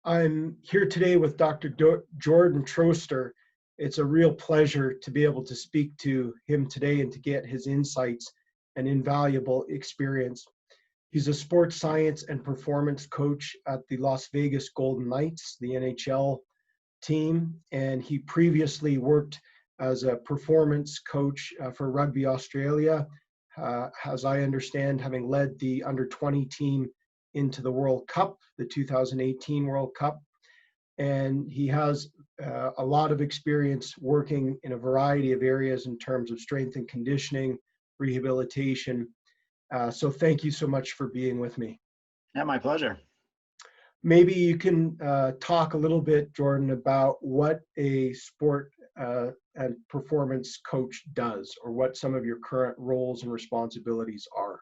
I'm here today with Dr. Jordan Troester. It's a real pleasure to be able to speak to him today and to get his insights and invaluable experience. He's a sports science and performance coach at the Las Vegas Golden Knights, the NHL team, and he previously worked as a performance coach for Rugby Australia, as I understand, having led the under-20 team into the World Cup, the 2018 World Cup. And he has a lot of experience working in a variety of areas in terms of strength and conditioning, rehabilitation. So thank you so much for being with me. Yeah, my pleasure. Maybe you can talk a little bit, Jordan, about what a sport and performance coach does, or what some of your current roles and responsibilities are.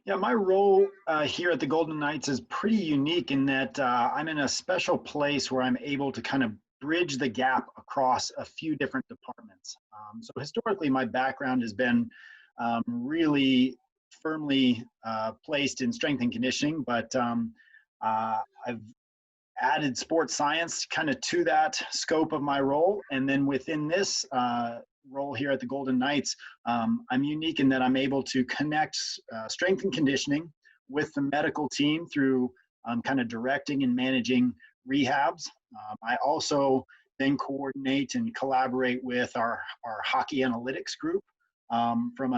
Yeah, my role here at the Golden Knights is pretty unique in that I'm in a special place where I'm able to kind of bridge the gap across a few different departments. So historically, my background has been really firmly placed in strength and conditioning, but I've added sports science kind of to that scope of my role. And then within this role here at the Golden Knights, I'm unique in that I'm able to connect strength and conditioning with the medical team through kind of directing and managing rehabs. I also then coordinate and collaborate with our hockey analytics group from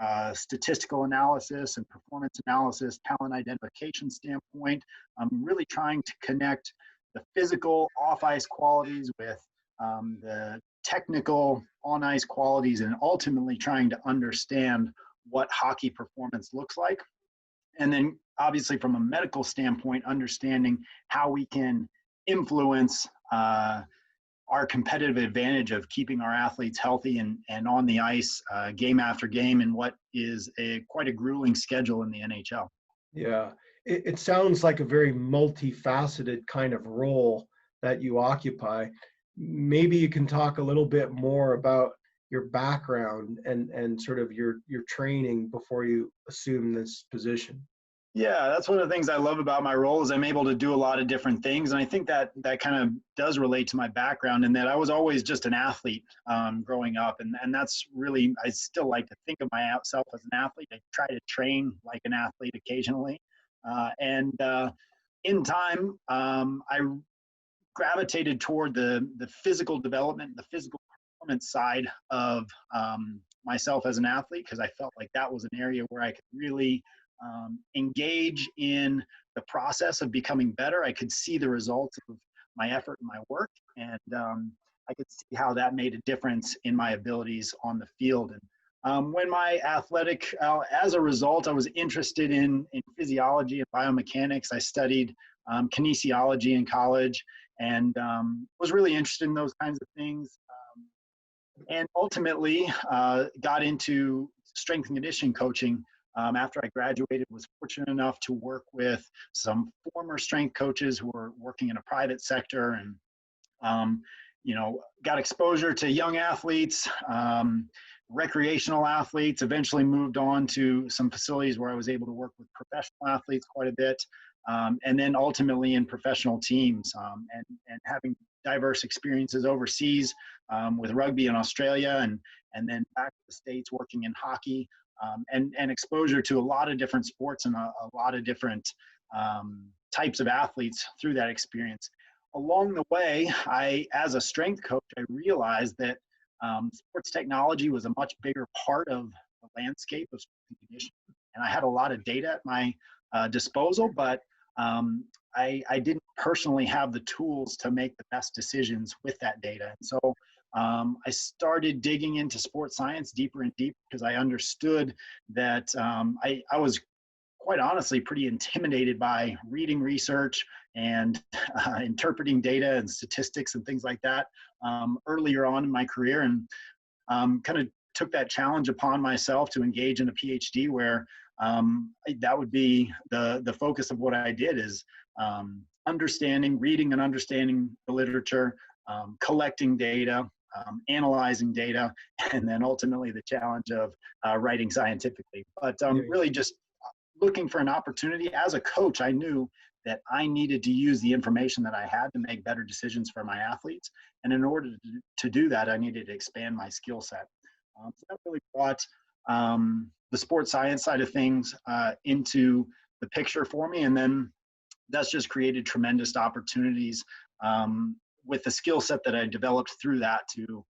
a statistical analysis and performance analysis, talent identification standpoint. I'm really trying to connect the physical off-ice qualities with the technical on-ice qualities, and ultimately trying to understand what hockey performance looks like. And then obviously from a medical standpoint, understanding how we can influence our competitive advantage of keeping our athletes healthy and on the ice game after game in what is quite a grueling schedule in the NHL. Yeah, it sounds like a very multifaceted kind of role that you occupy. Maybe you can talk a little bit more about your background and sort of your training before you assume this position. Yeah, that's one of the things I love about my role is I'm able to do a lot of different things. And I think that kind of does relate to my background in that I was always just an athlete growing up. And that's really, I still like to think of myself as an athlete. I try to train like an athlete occasionally. In time, I gravitated toward the physical development, the physical performance side of myself as an athlete, because I felt like that was an area where I could really engage in the process of becoming better. I could see the results of my effort and my work, and I could see how that made a difference in my abilities on the field. And when my athletic, as a result, I was interested in physiology and biomechanics. I studied kinesiology in college and was really interested in those kinds of things. And ultimately got into strength and conditioning coaching after I graduated. Was fortunate enough to work with some former strength coaches who were working in a private sector, and got exposure to young athletes, recreational athletes. Eventually moved on to some facilities where I was able to work with professional athletes quite a bit, and then ultimately in professional teams, and having diverse experiences overseas with rugby in Australia, and then back to the States working in hockey. And exposure to a lot of different sports and a lot of different types of athletes through that experience. Along the way, as a strength coach, I realized that sports technology was a much bigger part of the landscape of strength and conditioning. And I had a lot of data at my disposal, but I didn't personally have the tools to make the best decisions with that data. And so I started digging into sports science deeper and deeper because I understood that I was quite honestly pretty intimidated by reading research and interpreting data and statistics and things like that earlier on in my career, and kind of took that challenge upon myself to engage in a PhD where that would be the focus of what I did is reading and understanding the literature, collecting data, analyzing data, and then ultimately the challenge of writing scientifically. But really just looking for an opportunity. As a coach, I knew that I needed to use the information that I had to make better decisions for my athletes. And in order to do that, I needed to expand my skill set. So that really brought the sports science side of things into the picture for me. And then that's just created tremendous opportunities with the skill set that I developed through that to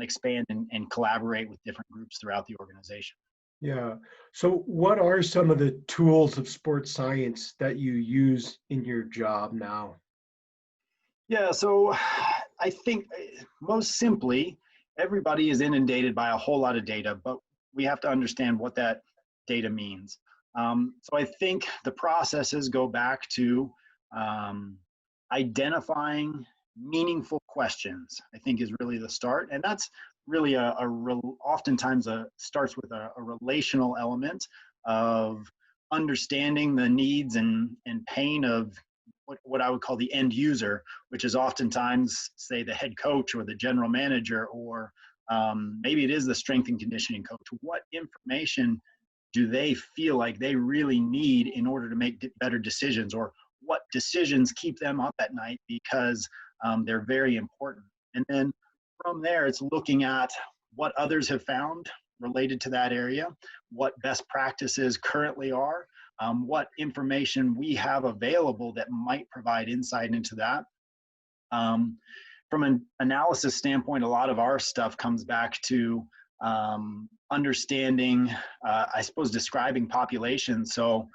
expand and collaborate with different groups throughout the organization. Yeah. So what are some of the tools of sports science that you use in your job now? Yeah, so I think most simply, everybody is inundated by a whole lot of data, but we have to understand what that data means. So I think the processes go back to identifying meaningful questions, I think is really the start. And that's really oftentimes starts with a relational element of understanding the needs and pain of what I would call the end user, which is oftentimes, say, the head coach or the general manager, or maybe it is the strength and conditioning coach. What information do they feel like they really need in order to make better decisions, or what decisions keep them up at night because they're very important? And then from there, it's looking at what others have found related to that area, what best practices currently are, what information we have available that might provide insight into that. From an analysis standpoint, a lot of our stuff comes back to understanding, I suppose, describing populations. So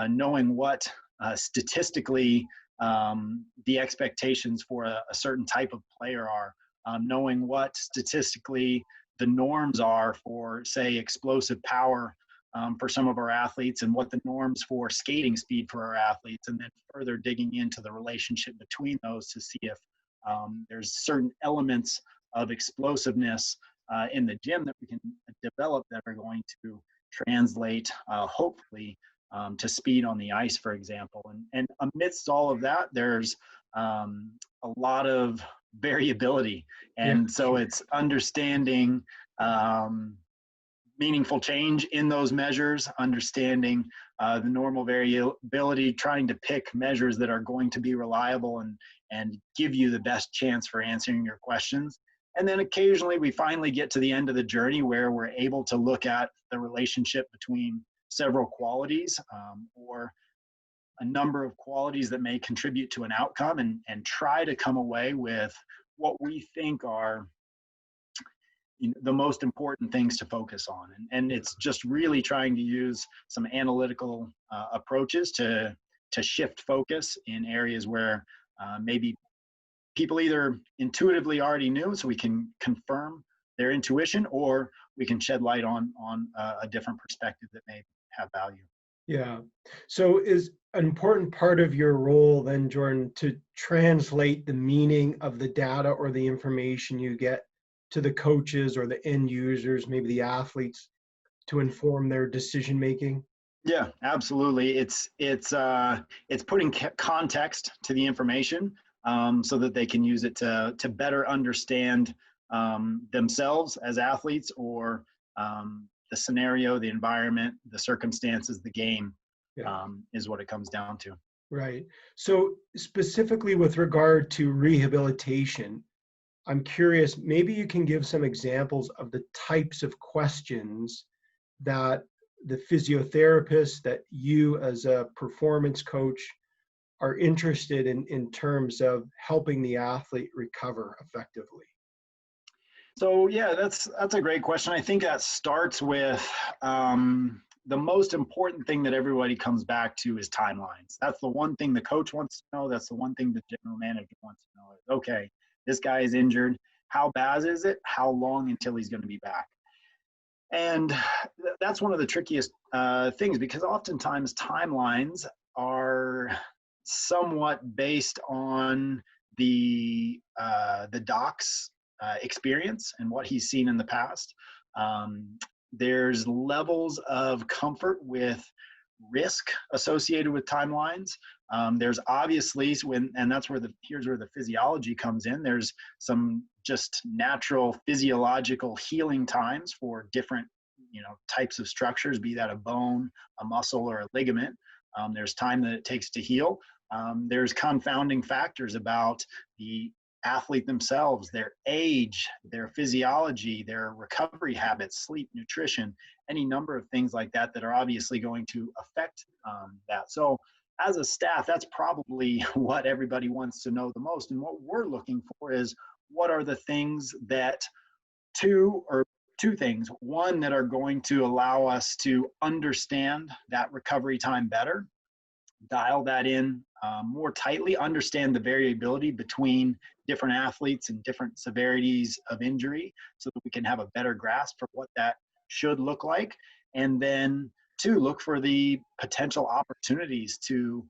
knowing what statistically the expectations for a certain type of player are, knowing what statistically the norms are for, say, explosive power for some of our athletes, and what the norms for skating speed for our athletes, and then further digging into the relationship between those to see if there's certain elements of explosiveness in the gym that we can develop that are going to translate, hopefully, to speed on the ice, for example. And amidst all of that, there's a lot of variability. And so it's understanding meaningful change in those measures, understanding the normal variability, trying to pick measures that are going to be reliable and give you the best chance for answering your questions. And then occasionally we finally get to the end of the journey where we're able to look at the relationship between several qualities or a number of qualities that may contribute to an outcome, and try to come away with what we think are the most important things to focus on. And it's just really trying to use some analytical approaches to shift focus in areas where maybe people either intuitively already knew, so we can confirm their intuition, or we can shed light on a different perspective that may have value. Yeah. So is an important part of your role then, Jordan, to translate the meaning of the data or the information you get to the coaches or the end users, maybe the athletes, to inform their decision making? Yeah, absolutely. It's putting context to the information so that they can use it to better understand themselves as athletes, or the scenario, the environment, the circumstances, the game, is what it comes down to. Right. So specifically with regard to rehabilitation, I'm curious, maybe you can give some examples of the types of questions that the physiotherapist, that you as a performance coach are interested in terms of helping the athlete recover effectively. So yeah, that's a great question. I think that starts with the most important thing that everybody comes back to is timelines. That's the one thing the coach wants to know. That's the one thing the general manager wants to know. Is, okay, this guy is injured. How bad is it? How long until he's going to be back? And that's one of the trickiest things, because oftentimes timelines are somewhat based on the doc's experience and what he's seen in the past. There's levels of comfort with risk associated with timelines. There's obviously and that's where here's where the physiology comes in. There's some just natural physiological healing times for different, types of structures, be that a bone, a muscle, or a ligament. There's time that it takes to heal. There's confounding factors about the athlete themselves, their age, their physiology, their recovery habits, sleep, nutrition, any number of things like that that are obviously going to affect that. So as a staff, that's probably what everybody wants to know the most. And what we're looking for is, what are the things that two things. One, that are going to allow us to understand that recovery time better, dial that in more tightly, understand the variability between different athletes and different severities of injury so that we can have a better grasp for what that should look like. And then two, look for the potential opportunities to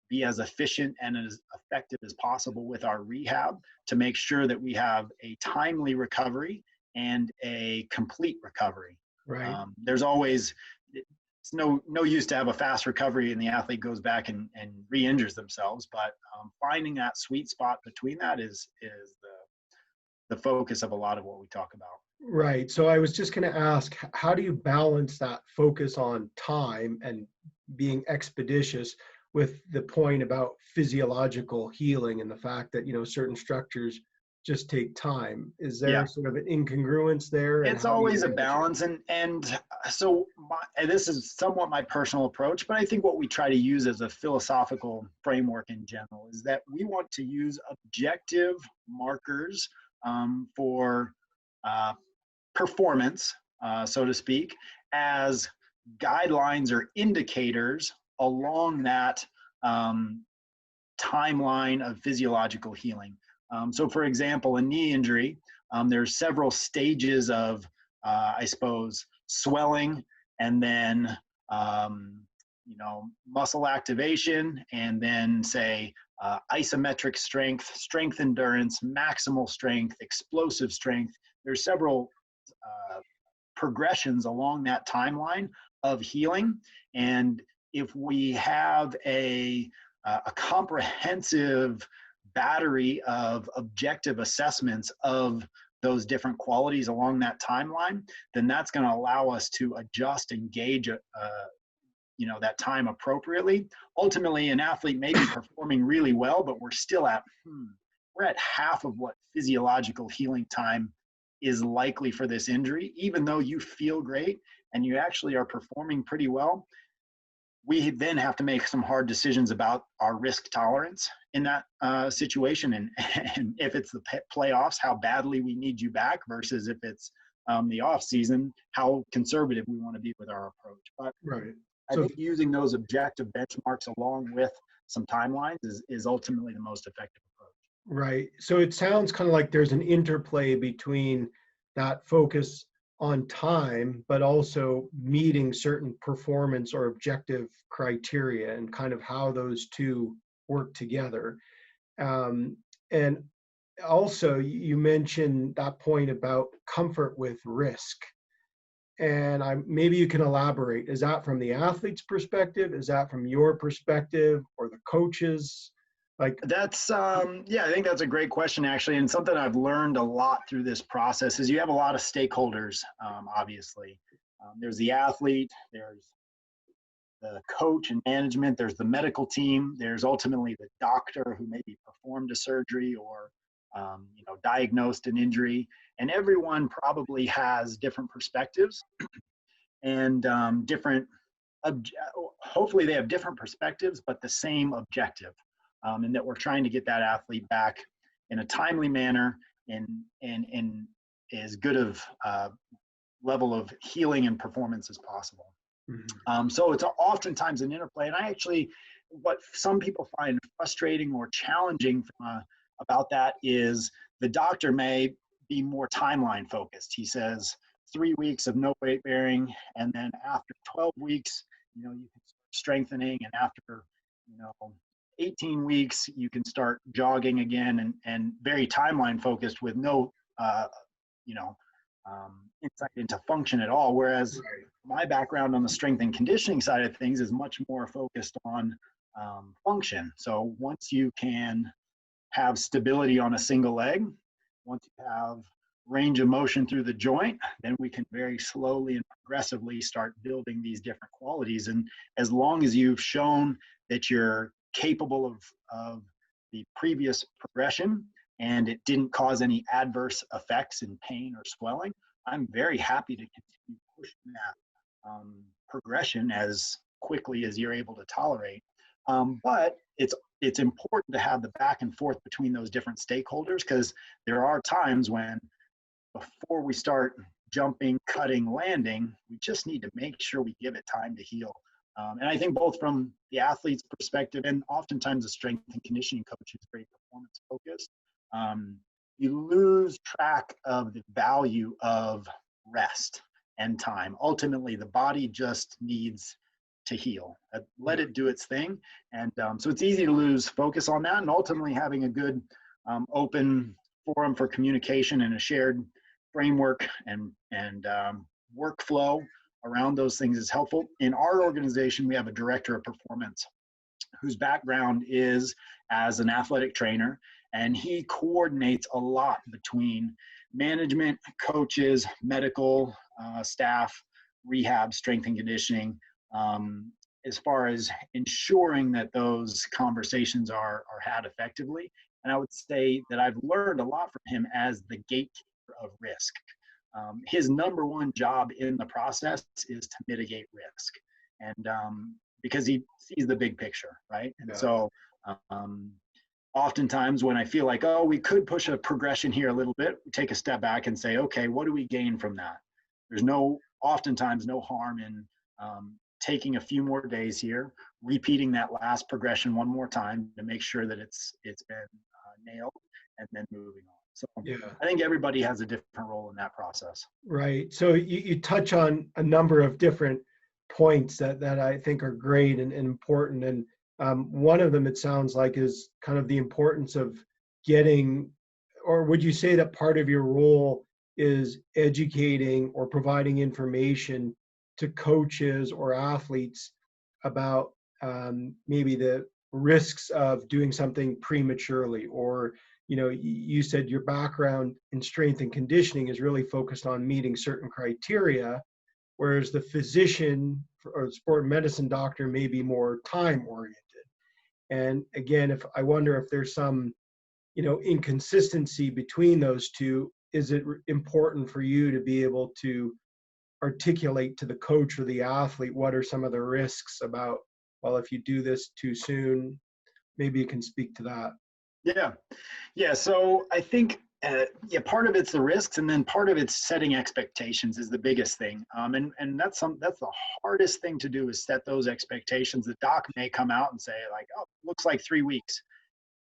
be as efficient and as effective as possible with our rehab to make sure that we have a timely recovery and a complete recovery. Right. There's always, it's no use to have a fast recovery and the athlete goes back and re-injures themselves, but finding that sweet spot between that is the focus of a lot of what we talk about. Right. So I was just going to ask, how do you balance that focus on time and being expeditious with the point about physiological healing and the fact that, certain structures just take time? Is there sort of an incongruence there? It's always a balance. And so this is somewhat my personal approach, but I think what we try to use as a philosophical framework in general is that we want to use objective markers for performance, so to speak, as guidelines or indicators along that timeline of physiological healing. So for example, a knee injury, there's several stages of, I suppose, swelling, and then, muscle activation, and then say isometric strength, strength endurance, maximal strength, explosive strength. There's several progressions along that timeline of healing. And if we have a comprehensive battery of objective assessments of those different qualities along that timeline, then that's going to allow us to adjust and gauge that time appropriately. Ultimately, an athlete may be performing really well, but we're still we're at half of what physiological healing time is likely for this injury. Even though you feel great and you actually are performing pretty well, we then have to make some hard decisions about our risk tolerance in that situation, and if it's the playoffs, how badly we need you back, versus if it's the off season, how conservative we want to be with our approach. But right. I think using those objective benchmarks along with some timelines is ultimately the most effective approach. Right. So it sounds kind of like there's an interplay between that focus on time, but also meeting certain performance or objective criteria, and kind of how those two work together. And also, you mentioned that point about comfort with risk. And maybe you can elaborate. Is that from the athlete's perspective? Is that from your perspective, or the coaches? That's I think that's a great question, actually, and something I've learned a lot through this process is you have a lot of stakeholders. Obviously, there's the athlete, there's the coach and management, there's the medical team, there's ultimately the doctor who maybe performed a surgery or diagnosed an injury, and everyone probably has different perspectives and hopefully they have different perspectives but the same objective. And that we're trying to get that athlete back in a timely manner and as good of level of healing and performance as possible. Mm-hmm. So it's oftentimes an interplay. And what some people find frustrating or challenging about that is the doctor may be more timeline focused. He says 3 weeks of no weight bearing, and then after 12 weeks, you can start strengthening, and after 18 weeks, you can start jogging again, and very timeline focused with no, insight into function at all. Whereas my background on the strength and conditioning side of things is much more focused on function. So once you can have stability on a single leg, once you have range of motion through the joint, then we can very slowly and progressively start building these different qualities. And as long as you've shown that you're capable of the previous progression and it didn't cause any adverse effects in pain or swelling, I'm very happy to continue pushing that progression as quickly as you're able to tolerate. But it's important to have the back and forth between those different stakeholders, because there are times when before we start jumping, cutting, landing, we just need to make sure we give it time to heal. And I think both from the athlete's perspective and oftentimes the strength and conditioning coach is very performance focused, you lose track of the value of rest and time. Ultimately, the body just needs to heal. Let it do its thing. And so it's easy to lose focus on that, and ultimately having a good open forum for communication and a shared framework and workflow around those things is helpful. In our organization, we have a director of performance whose background is as an athletic trainer, and he coordinates a lot between management, coaches, medical staff, rehab, strength and conditioning, as far as ensuring that those conversations are had effectively. And I would say that I've learned a lot from him as the gatekeeper of risk. His number one job in the process is to mitigate risk, and because he sees the big picture, right? And so oftentimes when I feel like, oh, we could push a progression here a little bit, we take a step back and say, okay, what do we gain from that? There's oftentimes no harm in taking a few more days here, repeating that last progression one more time to make sure that it's been nailed, and then moving on. So I think everybody has a different role in that process. Right. So you touch on a number of different points that I think are great and important. And one of them, it sounds like, is kind of the importance of getting, or would you say that part of your role is educating or providing information to coaches or athletes about maybe the risks of doing something prematurely? Or you said your background in strength and conditioning is really focused on meeting certain criteria, whereas the physician or sport medicine doctor may be more time oriented. And again, I wonder if there's some, inconsistency between those two. Is it important for you to be able to articulate to the coach or the athlete what are some of the risks about, well, if you do this too soon? Maybe you can speak to that. Yeah. So I think, part of it's the risks, and then part of it's setting expectations is the biggest thing. And that's the hardest thing to do, is set those expectations. The doc may come out and say like, oh, looks like 3 weeks.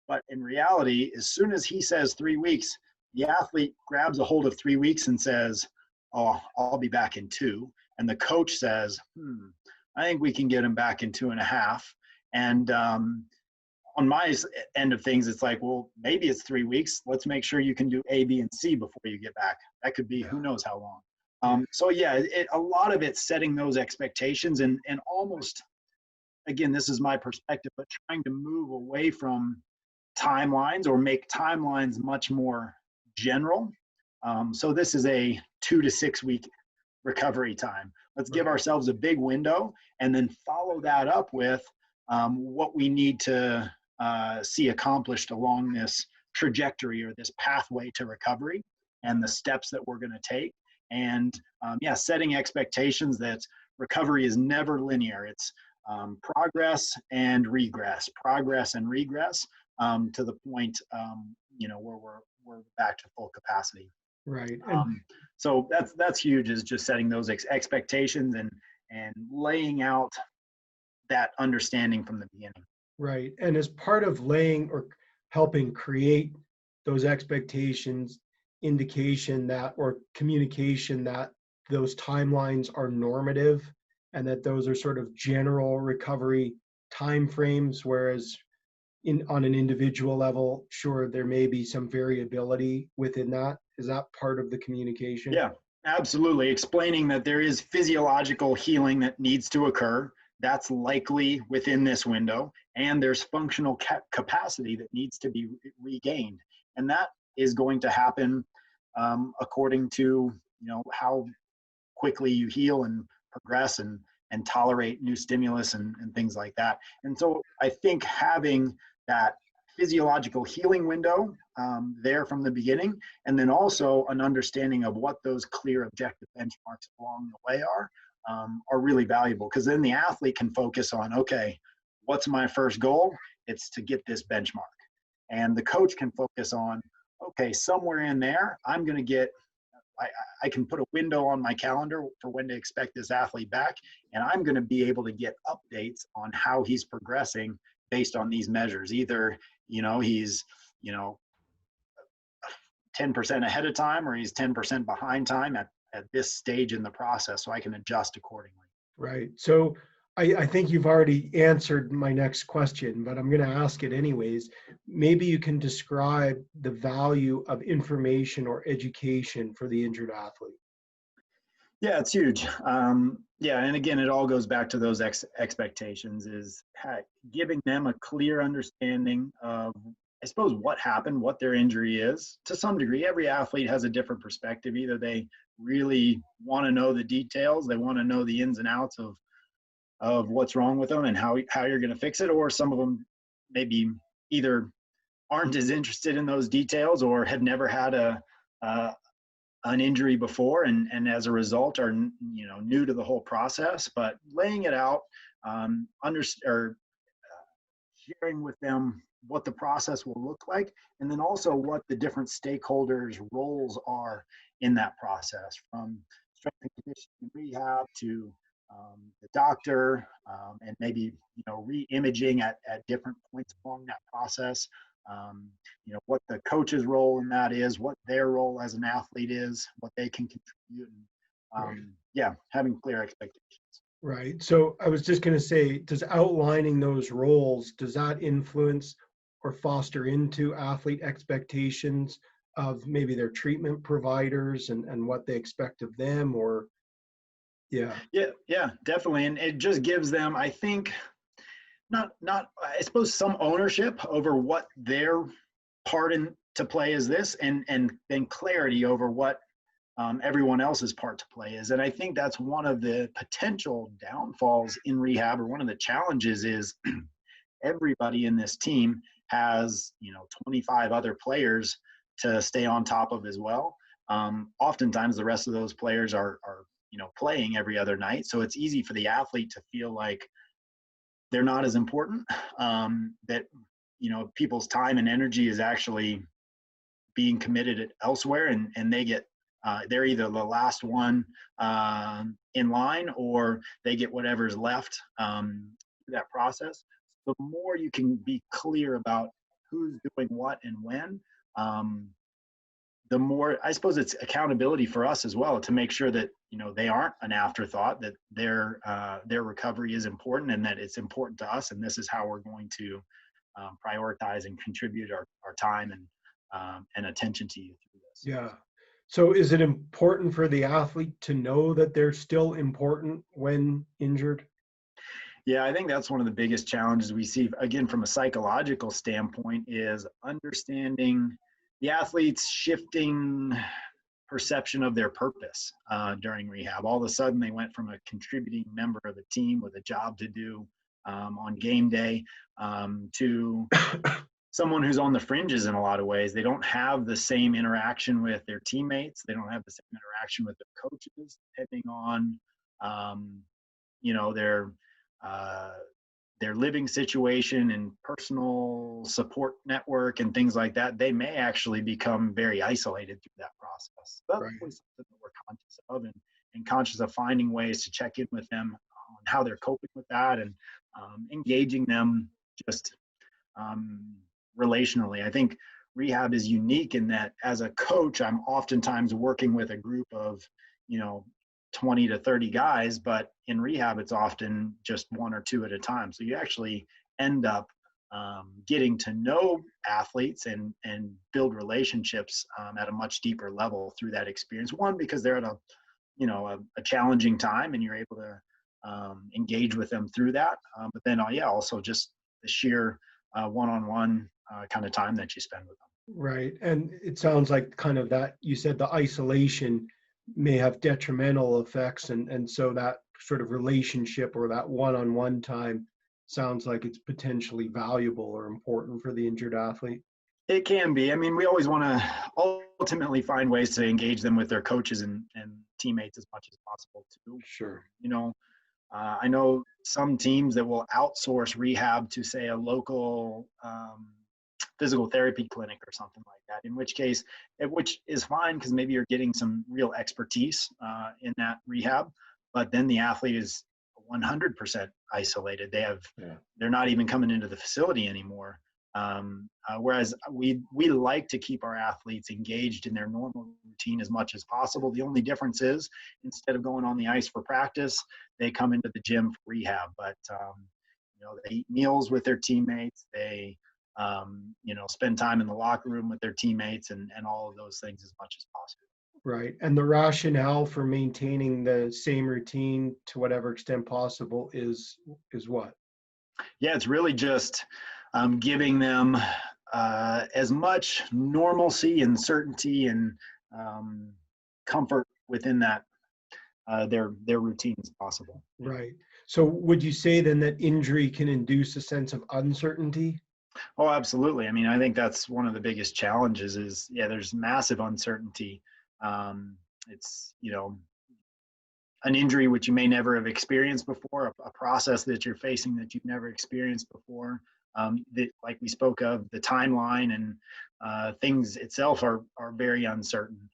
But in reality, as soon as he says 3 weeks, the athlete grabs a hold of 3 weeks and says, oh, I'll be back in 2. And the coach says, I think we can get him back in 2.5. And on my end of things, it's like, well, maybe it's 3 weeks. Let's make sure you can do A, B, and C before you get back. That could be who knows how long. So a lot of it's setting those expectations and almost, again, this is my perspective, but trying to move away from timelines or make timelines much more general. So this is a 2 to 6 week recovery time. Let's give ourselves a big window and then follow that up with what we need to see accomplished along this trajectory or this pathway to recovery, and the steps that we're going to take. And setting expectations that recovery is never linear. It's progress and regress to the point where we're back to full capacity. Right. So that's huge, is just setting those expectations and laying out that understanding from the beginning. Right. And as part of laying or helping create those expectations, indication that, or communication that those timelines are normative and that those are sort of general recovery timeframes, whereas on an individual level, sure, there may be some variability within that. Is that part of the communication? Yeah, absolutely. Explaining that there is physiological healing that needs to occur. That's likely within this window, and there's functional capacity that needs to be regained, and that is going to happen according to how quickly you heal and progress and and tolerate new stimulus and things like that. And so I think having that physiological healing window there from the beginning, and then also an understanding of what those clear objective benchmarks along the way are really valuable, because then the athlete can focus on, okay, what's my first goal? It's to get this benchmark. And the coach can focus on, okay, somewhere in there, I'm going to get, I can put a window on my calendar for when to expect this athlete back, and I'm going to be able to get updates on how he's progressing based on these measures. Either, he's, 10% ahead of time, or he's 10% behind time at this stage in the process, so I can adjust accordingly. Right. So I think you've already answered my next question, but I'm going to ask it anyways. Maybe you can describe the value of information or education for the injured athlete. Yeah, it's huge. Yeah, and again, it all goes back to those expectations, is giving them a clear understanding of, I suppose, what happened, what their injury is. To some degree, every athlete has a different perspective. Either they really want to know the details, they want to know the ins and outs of what's wrong with them and how you're going to fix it, or some of them maybe either aren't as interested in those details or have never had an injury before, and as a result are new to the whole process. But laying it out, sharing with them what the process will look like, and then also what the different stakeholders' roles are in that process, from strength and conditioning rehab to the doctor, and maybe re-imaging at different points along that process. What the coach's role in that is, what their role as an athlete is, what they can contribute, and yeah, having clear expectations. Right. So I was just going to say, does outlining those roles, does that influence or foster into athlete expectations of maybe their treatment providers and what they expect of them? Or yeah, definitely. And it just gives them, I think, not I suppose, some ownership over what their part in to play is this, and then clarity over what everyone else's part to play is. And I think that's one of the potential downfalls in rehab, or one of the challenges, is everybody in this team has 25 other players to stay on top of as well. Oftentimes the rest of those players are playing every other night, so it's easy for the athlete to feel like they're not as important, that people's time and energy is actually being committed elsewhere, and they get they're either the last one in line, or they get whatever's left through that process. The more you can be clear about who's doing what and when, the more, I suppose, it's accountability for us as well, to make sure that they aren't an afterthought, that their recovery is important, and that it's important to us, and this is how we're going to prioritize and contribute our time and attention to you through this. Yeah. So is it important for the athlete to know that they're still important when injured? Yeah, I think that's one of the biggest challenges we see, again, from a psychological standpoint, is understanding the athlete's shifting perception of their purpose during rehab. All of a sudden, they went from a contributing member of a team with a job to do on game day to someone who's on the fringes in a lot of ways. They don't have the same interaction with their teammates. They don't have the same interaction with their coaches, depending on their living situation and personal support network and things like that. They may actually become very isolated through that process. That's always something that we're conscious of, and conscious of finding ways to check in with them on how they're coping with that, and engaging them just relationally. I think rehab is unique in that, as a coach, I'm oftentimes working with a group of 20 to 30 guys, but in rehab it's often just one or two at a time. So you actually end up getting to know athletes and build relationships at a much deeper level through that experience. One, because they're at a challenging time, and you're able to engage with them through that. But then also just the sheer one-on-one kind of time that you spend with them. Right. And it sounds like kind of that, you said the isolation may have detrimental effects, and so that sort of relationship or that one-on-one time sounds like it's potentially valuable or important for the injured athlete. It can be. I mean, we always want to ultimately find ways to engage them with their coaches and teammates as much as possible too. Sure. I know some teams that will outsource rehab to, say, a local physical therapy clinic or something like that, in which case, which is fine because maybe you're getting some real expertise in that rehab, but then the athlete is 100% isolated. They're not even coming into the facility anymore. Whereas we like to keep our athletes engaged in their normal routine as much as possible. The only difference is instead of going on the ice for practice, they come into the gym for rehab. But they eat meals with their teammates. They spend time in the locker room with their teammates and all of those things as much as possible. Right. And the rationale for maintaining the same routine to whatever extent possible is what? Yeah, it's really just giving them as much normalcy and certainty and comfort within that their routine as possible. Right. So would you say then that injury can induce a sense of uncertainty? Oh, absolutely. I mean, I think that's one of the biggest challenges is, there's massive uncertainty. It's, an injury which you may never have experienced before, a process that you're facing that you've never experienced before. That, like we spoke of, the timeline and things itself are very uncertain.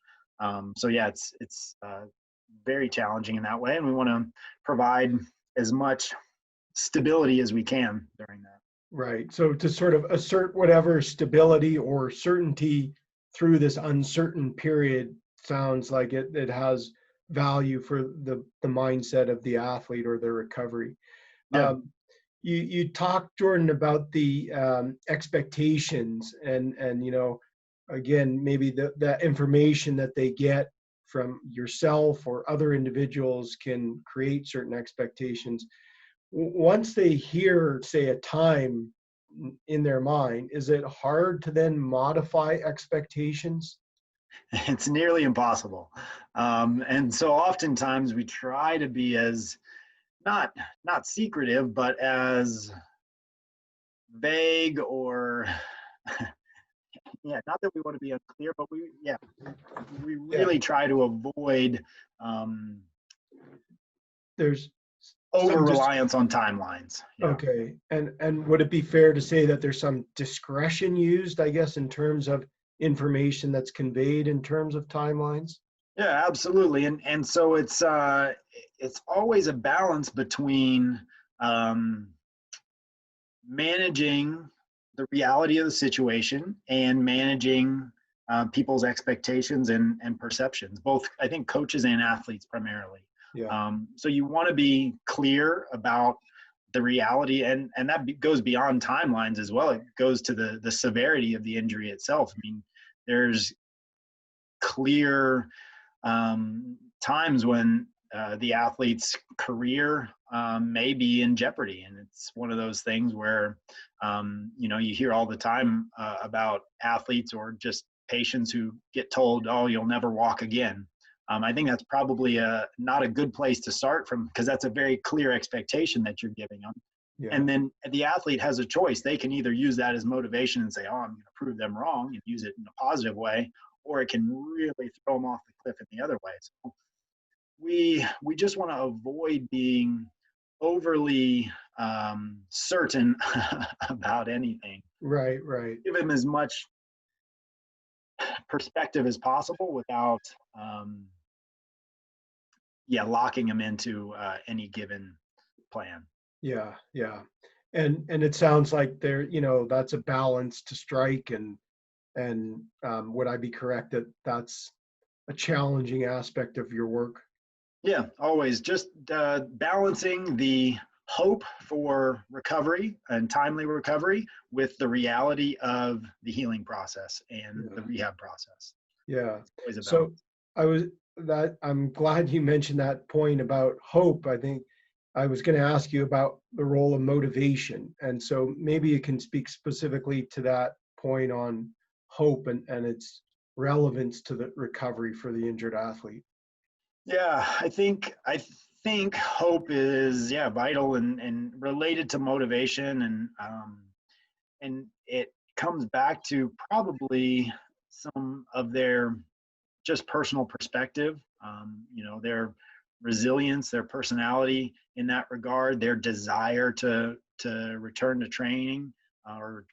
So yeah, it's very challenging in that way, and we want to provide as much stability as we can during that. Right. So to sort of assert whatever stability or certainty through this uncertain period sounds like it has value for the mindset of the athlete or their recovery. Yeah. You talked, Jordan, about the expectations and again, maybe the information that they get from yourself or other individuals can create certain expectations. Once they hear, say, a time in their mind, is it hard to then modify expectations? It's nearly impossible. And so oftentimes we try to be as not secretive, but as vague or not that we want to be unclear, but we really try to avoid There's over reliance on timelines. Okay. And would it be fair to say that there's some discretion used, I guess, in terms of information that's conveyed in terms of timelines? Yeah, absolutely. And so it's always a balance between managing the reality of the situation and managing people's expectations and perceptions, both, I think, coaches and athletes primarily. Yeah. So you want to be clear about the reality, and that goes beyond timelines as well. It goes to the severity of the injury itself. I mean, there's clear times when the athlete's career may be in jeopardy, and it's one of those things where you hear all the time about athletes or just patients who get told, "Oh, you'll never walk again." I think that's probably not a good place to start from, because that's a very clear expectation that you're giving them. Yeah. And then the athlete has a choice. They can either use that as motivation and say, "Oh, I'm going to prove them wrong," and use it in a positive way, or it can really throw them off the cliff in the other way. So we just want to avoid being overly certain about anything. Right. Give them as much perspective as possible without locking them into any given plan. Yeah. And it sounds like that's a balance to strike, and would I be correct that that's a challenging aspect of your work? Yeah, always just balancing the hope for recovery and timely recovery with the reality of the healing process and the rehab process. Yeah. So I'm glad you mentioned that point about hope. I think I was going to ask you about the role of motivation. And so maybe you can speak specifically to that point on hope and its relevance to the recovery for the injured athlete. Yeah, I think think hope is, yeah, vital and related to motivation, and it comes back to probably some of their just personal perspective, their resilience, their personality in that regard, their desire to return to training, or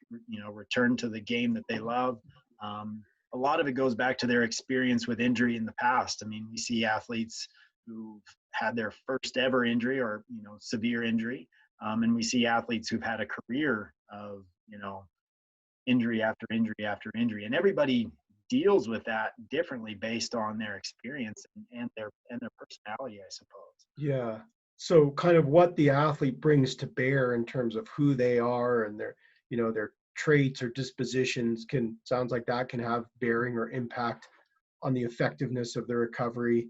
return to the game that they love. A lot of it goes back to their experience with injury in the past. I mean, we see athletes who've had their first ever injury, or severe injury, and we see athletes who've had a career of injury after injury after injury, and everybody deals with that differently based on their experience and their personality, I suppose. Yeah. So kind of what the athlete brings to bear in terms of who they are and their traits or dispositions sounds like that can have bearing or impact on the effectiveness of the recovery,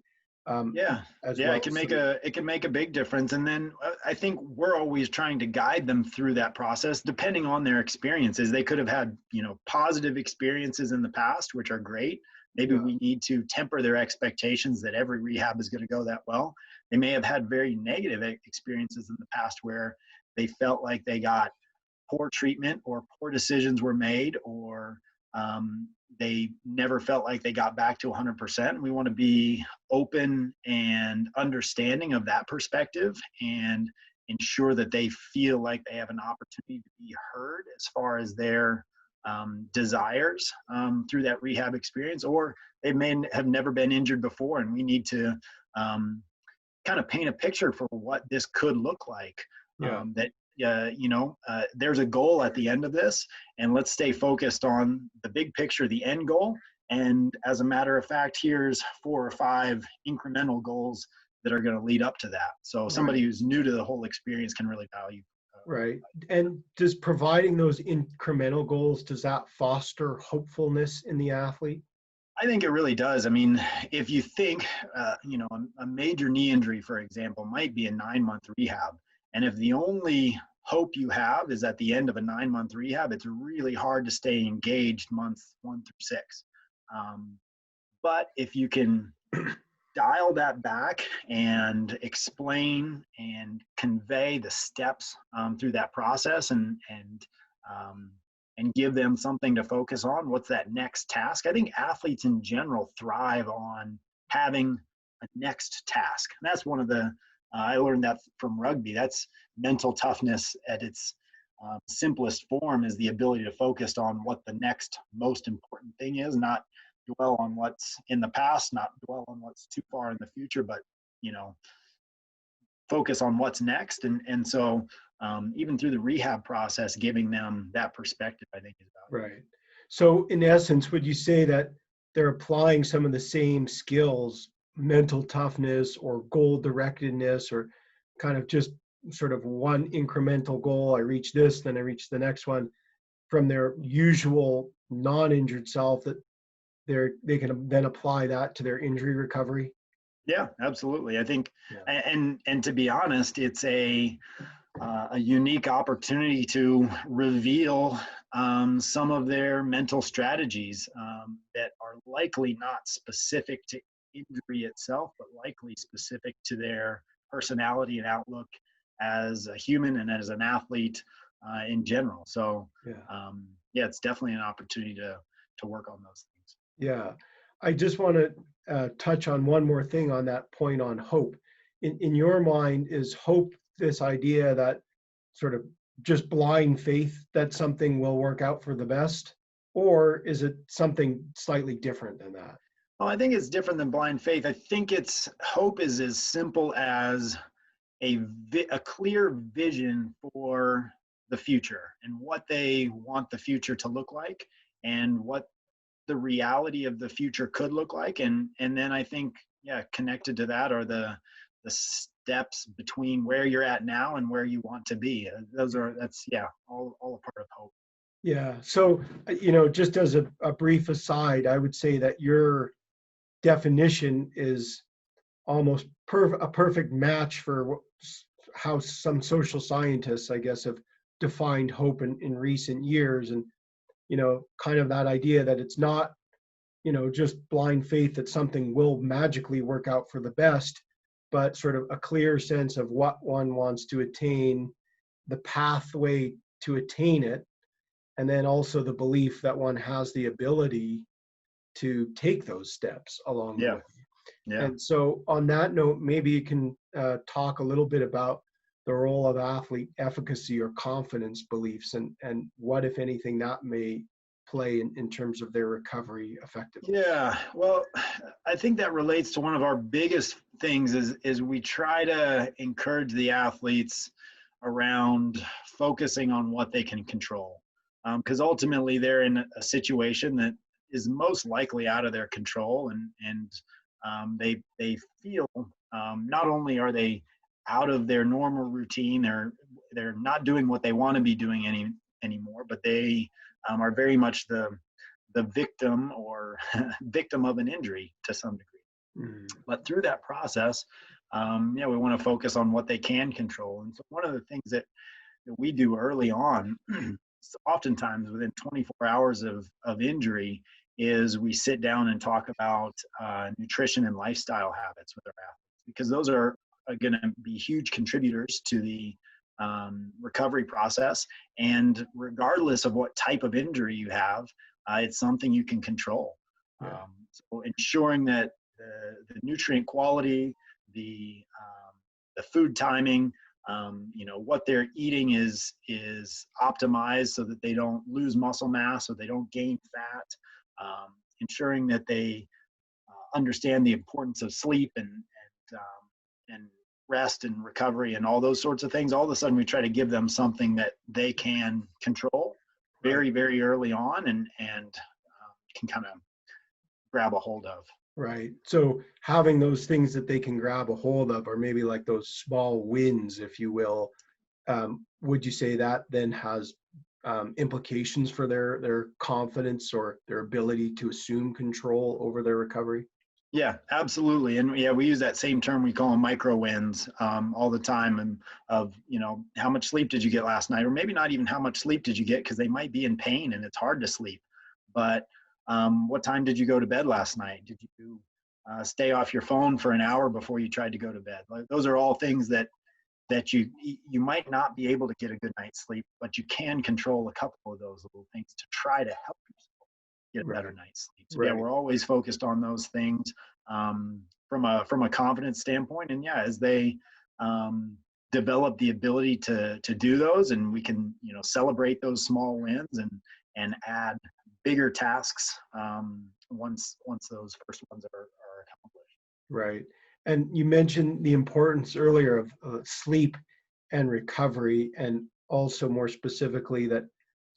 Yeah, as yeah, well. it can make a big difference. And then I think we're always trying to guide them through that process, depending on their experiences. They could have had positive experiences in the past, which are great. Maybe Yeah. we need to temper their expectations that every rehab is going to go that well. They may have had very negative experiences in the past where they felt like they got poor treatment, or poor decisions were made, or they never felt like they got back to 100%. We want to be open and understanding of that perspective, and ensure that they feel like they have an opportunity to be heard as far as their desires through that rehab experience, or they may have never been injured before, and we need to kind of paint a picture for what this could look like. Yeah. That there's a goal at the end of this, and let's stay focused on the big picture, the end goal. And as a matter of fact, here's 4 or 5 incremental goals that are going to lead up to that. So somebody who's new to the whole experience can really value. Right. And does providing those incremental goals, does that foster hopefulness in the athlete? I think it really does. I mean, if you think, a major knee injury, for example, might be a 9-month rehab. And if the only hope you have is at the end of a 9-month rehab, it's really hard to stay engaged months 1 through 6. But if you can dial that back and explain and convey the steps through that process, and give them something to focus on, what's that next task? I think athletes in general thrive on having a next task. And that's one of the, I learned that from rugby. That's mental toughness at its simplest form, is the ability to focus on what the next most important thing is, not dwell on what's in the past, not dwell on what's too far in the future, but, focus on what's next. And so even through the rehab process, giving them that perspective, I think, is valuable. Right. So in essence, would you say that they're applying some of the same skills, mental toughness or goal directedness, or kind of just sort of one incremental goal? I reach this, then I reach the next one, from their usual non-injured self, that they can then apply that to their injury recovery? Yeah, absolutely. I think, Yeah. and to be honest, it's a unique opportunity to reveal some of their mental strategies that are likely not specific to injury itself, but likely specific to their personality and outlook as a human and as an athlete in general. So, Yeah. it's definitely an opportunity to work on those things. Yeah. I just want to touch on one more thing on that point on hope. In your mind, is hope this idea that sort of just blind faith that something will work out for the best? Or is it something slightly different than that? Well, I think it's different than blind faith. I think it's hope is as simple as a clear vision for the future and what they want the future to look like, and what the reality of the future could look like. And then I think, connected to that are the steps between where you're at now and where you want to be. That's all a part of hope. Yeah. So, just as a brief aside, I would say that your definition is almost a perfect match for how some social scientists, I guess, have defined hope in recent years. And, kind of that idea that it's not, just blind faith that something will magically work out for the best. but sort of a clear sense of what one wants to attain, the pathway to attain it, and then also the belief that one has the ability to take those steps along the Yeah. way. Yeah. And so on that note, maybe you can talk a little bit about the role of athlete efficacy or confidence beliefs, and what, if anything, that may play in terms of their recovery effectiveness. Yeah, well, I think that relates to one of our biggest things is we try to encourage the athletes around focusing on what they can control, because ultimately they're in a situation that is most likely out of their control, and they feel not only are they out of their normal routine, they're not doing what they want to be doing anymore, but they are very much the victim or victim of an injury to some degree. But through that process, we want to focus on what they can control. And so one of the things that we do early on, oftentimes within 24 hours of injury, is we sit down and talk about nutrition and lifestyle habits with our athletes, because those are going to be huge contributors to the recovery process. And regardless of what type of injury you have, it's something you can control. Yeah. So ensuring that the nutrient quality, the food timing, what they're eating is optimized so that they don't lose muscle mass, so they don't gain fat. Ensuring that they understand the importance of sleep and rest and recovery and all those sorts of things. All of a sudden, we try to give them something that they can control very, very early on, and can kind of grab a hold of. Right. So having those things that they can grab a hold of, or maybe like those small wins, if you will, would you say that then has implications for their confidence or their ability to assume control over their recovery? Yeah, absolutely. And yeah, we use that same term. We call them micro wins all the time. And of, how much sleep did you get last night? Or maybe not even how much sleep did you get, because they might be in pain and it's hard to sleep. But what time did you go to bed last night? Did you stay off your phone for an hour before you tried to go to bed? Like, those are all things that you might not be able to get a good night's sleep, but you can control a couple of those little things to try to help yourself get a better night's sleep. So yeah, we're always focused on those things from a confidence standpoint. And yeah, as they develop the ability to do those, and we can celebrate those small wins and add bigger tasks once those first ones are accomplished. Right. And you mentioned the importance earlier of sleep and recovery, and also more specifically that,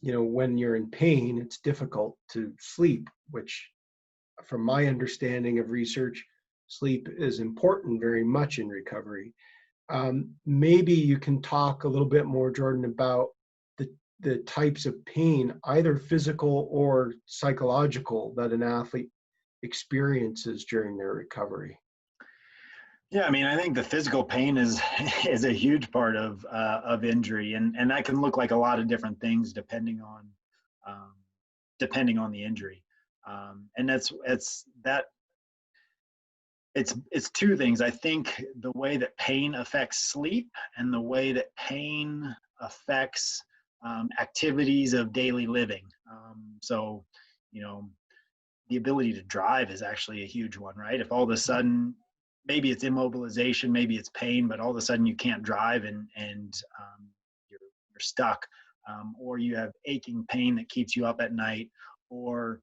when you're in pain, it's difficult to sleep, which from my understanding of research, sleep is important very much in recovery. Maybe you can talk a little bit more, Jordan, about the types of pain, either physical or psychological, that an athlete experiences during their recovery. Yeah, I mean, I think the physical pain is a huge part of injury, and that can look like a lot of different things depending on the injury, and it's two things. I think the way that pain affects sleep, and the way that pain affects activities of daily living. So, the ability to drive is actually a huge one, right? If all of a sudden, maybe it's immobilization, maybe it's pain, but all of a sudden you can't drive and you're stuck, or you have aching pain that keeps you up at night, or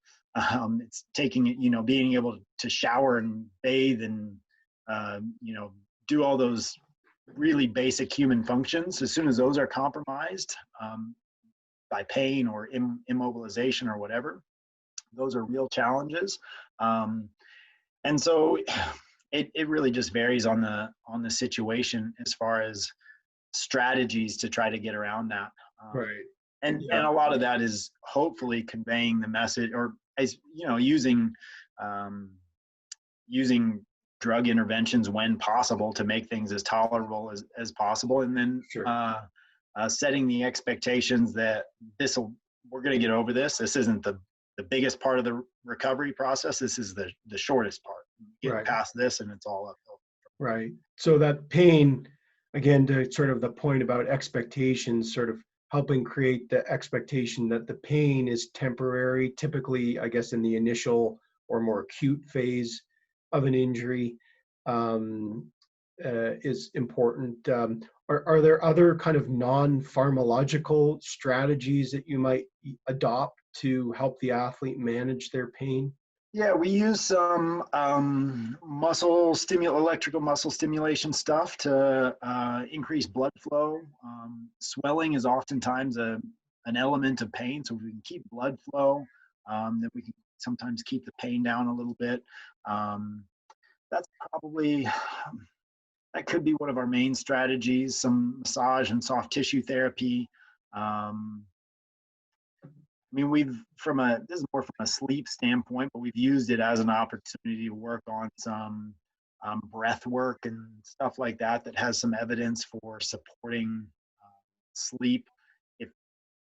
it's being able to shower and bathe and do all those really basic human functions. As soon as those are compromised by pain or immobilization or whatever, those are real challenges. And so it really just varies on the situation as far as strategies to try to get around that. Right. And a lot of that is hopefully conveying the message, or using drug interventions when possible to make things as tolerable as possible, and then setting the expectations that we're going to get over this. This isn't the biggest part of the recovery process. This is the shortest part. Get past this, and it's all uphill. Right. So that pain, again, to sort of the point about expectations, sort of helping create the expectation that the pain is temporary, typically, I guess, in the initial or more acute phase of an injury, um, is important. Are there other kind of non-pharmacological strategies that you might adopt to help the athlete manage their pain? Yeah, we use some electrical muscle stimulation stuff to increase blood flow. Swelling is oftentimes an element of pain, so if we can keep blood flow, then we can sometimes keep the pain down a little bit. That's probably, that could be one of our main strategies, some massage and soft tissue therapy. I mean, this is more from a sleep standpoint, but we've used it as an opportunity to work on some breath work and stuff like that that has some evidence for supporting sleep. If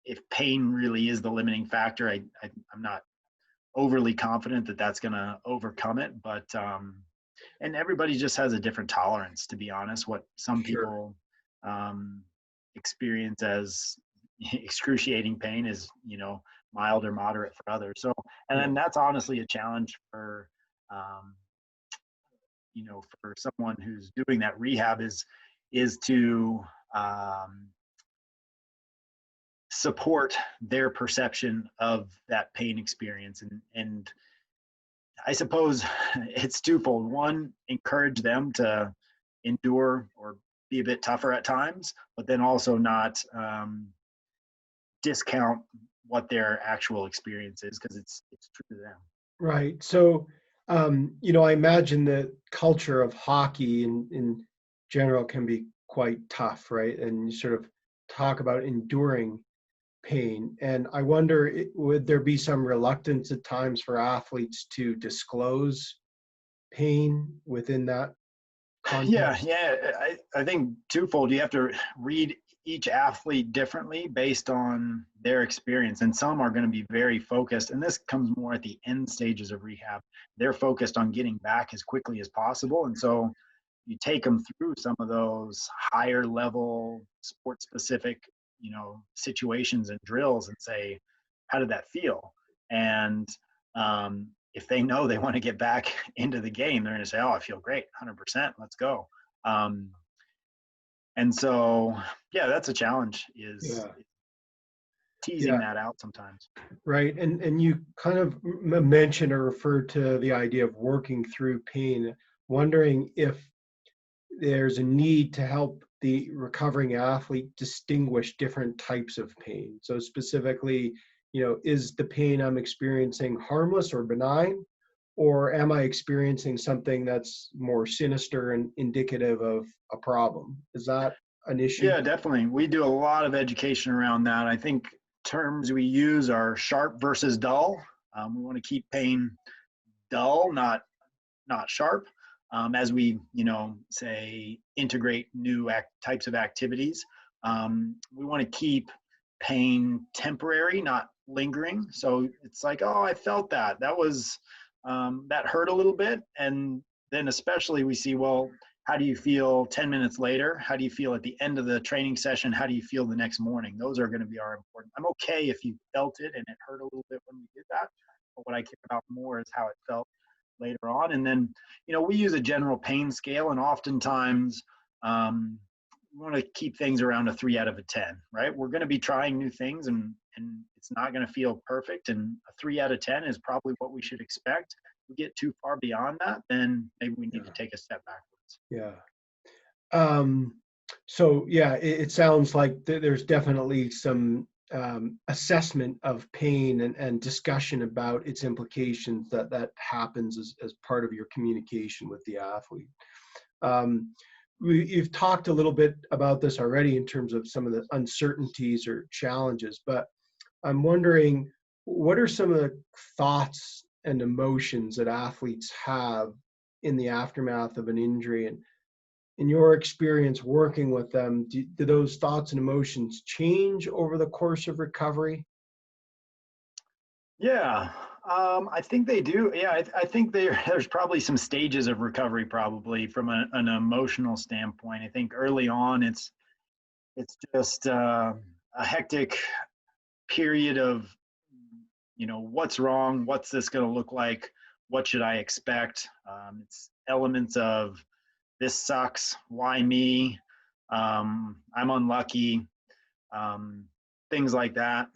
if pain really is the limiting factor, I'm not overly confident that that's going to overcome it, but and everybody just has a different tolerance, to be honest. What some Sure. people um, experience as excruciating pain is, mild or moderate for others. So, and Yeah. then that's honestly a challenge for, um, for someone who's doing that rehab is to support their perception of that pain experience. And I suppose it's twofold. One, encourage them to endure or be a bit tougher at times, but then also not discount what their actual experience is, because it's true to them. Right. So, I imagine the culture of hockey in general can be quite tough, right? And you sort of talk about enduring pain. And I wonder, would there be some reluctance at times for athletes to disclose pain within that Yeah, context? yeah. I think twofold. You have to read each athlete differently based on their experience. And some are going to be very focused. And this comes more at the end stages of rehab. They're focused on getting back as quickly as possible. And so you take them through some of those higher level sport specific, situations and drills and say, how did that feel? And if they know they want to get back into the game, they're going to say, "Oh, I feel great, 100%. Let's go." Um, and so, yeah, that's a challenge. Is Yeah. teasing Yeah. that out sometimes. Right. And you kind of mentioned or referred to the idea of working through pain, wondering if there's a need to help the recovering athlete distinguish different types of pain. So specifically, is the pain I'm experiencing harmless or benign, or am I experiencing something that's more sinister and indicative of a problem? Is that an issue? Yeah, definitely. We do a lot of education around that. I think terms we use are sharp versus dull. We want to keep pain dull, not sharp. As we, say integrate new types of activities, we want to keep pain temporary, not lingering. So it's like, oh, I felt that was that hurt a little bit, and then especially we see, well, how do you feel 10 minutes later? How do you feel at the end of the training session? How do you feel the next morning? Those are going to be our important. I'm okay if you felt it and it hurt a little bit when we did that, but what I care about more is how it felt later on. And then, we use a general pain scale, and oftentimes we want to keep things around a 3 out of a 10, right? We're going to be trying new things, and it's not going to feel perfect. And a 3 out of 10 is probably what we should expect. If we get too far beyond that, then maybe we need to Yeah. take a step backwards. Yeah. Um, so yeah, it sounds like there's definitely some assessment of pain and discussion about its implications that happens as part of your communication with the athlete. Um, you've talked a little bit about this already in terms of some of the uncertainties or challenges, but I'm wondering, what are some of the thoughts and emotions that athletes have in the aftermath of an injury? And in your experience working with them, do those thoughts and emotions change over the course of recovery? Yeah. I think they do. Yeah, I think there's probably some stages of recovery, probably from an emotional standpoint. I think early on, it's just a hectic period of, what's wrong, what's this going to look like, what should I expect. It's elements of this sucks, why me, I'm unlucky, um, things like that.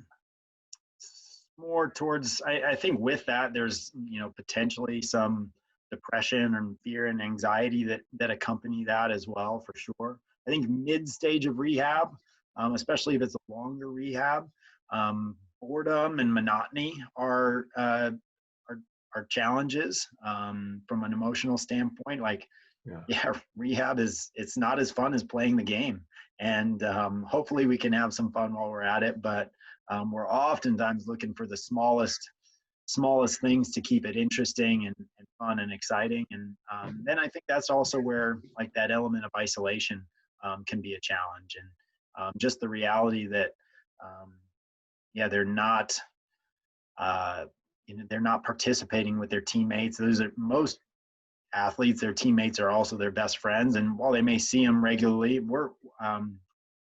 More towards, I think with that there's potentially some depression and fear and anxiety that accompany that as well, for sure. I think mid stage of rehab, especially if it's a longer rehab, boredom and monotony are challenges, from an emotional standpoint. Like, yeah, rehab it's not as fun as playing the game, and hopefully we can have some fun while we're at it, but we're oftentimes looking for the smallest things to keep it interesting and fun and exciting. And then I think that's also where, like, that element of isolation can be a challenge, and just the reality that yeah, they're not participating with their teammates. Those are most athletes, their teammates are also their best friends, and while they may see them regularly,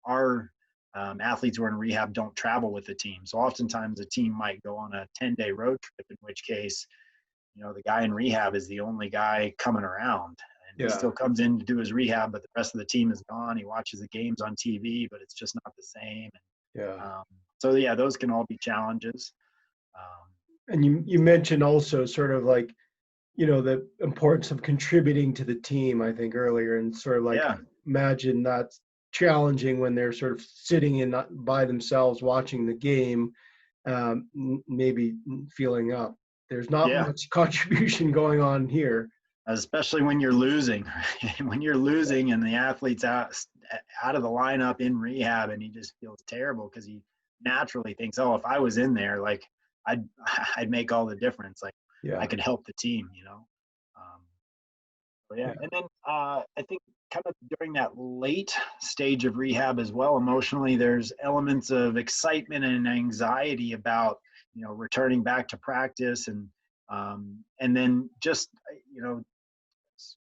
our athletes who are in rehab don't travel with the team. So oftentimes the team might go on a 10-day road trip, in which case, the guy in rehab is the only guy coming around. And he still comes in to do his rehab, but the rest of the team is gone. He watches the games on TV, but it's just not the same. So yeah, those can all be challenges. And you mentioned also sort of like, the importance of contributing to the team, I think earlier, and sort of like, imagine that's challenging when they're sort of sitting in by themselves watching the game, maybe feeling up. There's not much contribution going on here. Especially when you're losing, when you're losing and the athlete's out of the lineup in rehab, and he just feels terrible because he naturally thinks, oh, if I was in there, like I'd make all the difference. Like I could help the team, And then I think kind of during that late stage of rehab as well, emotionally, there's elements of excitement and anxiety about, returning back to practice, and then just,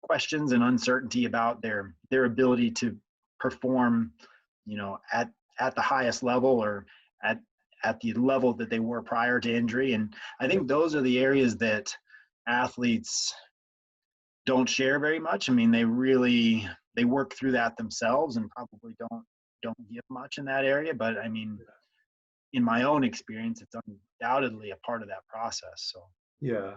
questions and uncertainty about their ability to perform, at the highest level, or at the level that they were prior to injury. And I think those are the areas that athletes don't share very much. I mean, they work through that themselves and probably don't give much in that area. But I mean, in my own experience, it's undoubtedly a part of that process. So yeah.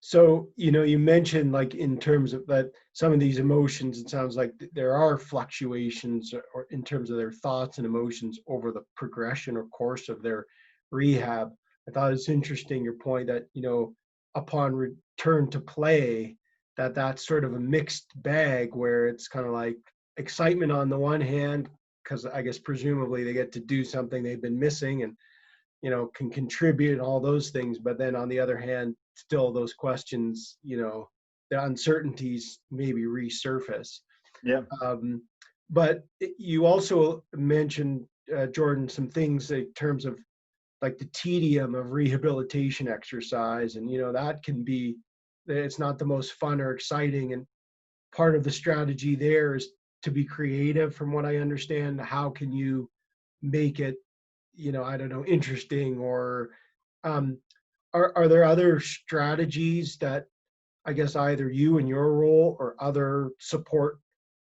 So, you mentioned, like, in terms of that, some of these emotions, it sounds like there are fluctuations or in terms of their thoughts and emotions over the progression or course of their rehab. I thought it's interesting your point that, upon return to play, that's sort of a mixed bag, where it's kind of like excitement on the one hand, because I guess presumably they get to do something they've been missing and, can contribute and all those things. But then on the other hand, still those questions, the uncertainties maybe resurface. Yeah. But you also mentioned, Jordan, some things in terms of like the tedium of rehabilitation exercise. And, that can be, it's not the most fun or exciting. And part of the strategy there is to be creative, from what I understand. How can you make it, I don't know, interesting? Or are there other strategies that I guess either you in your role or other support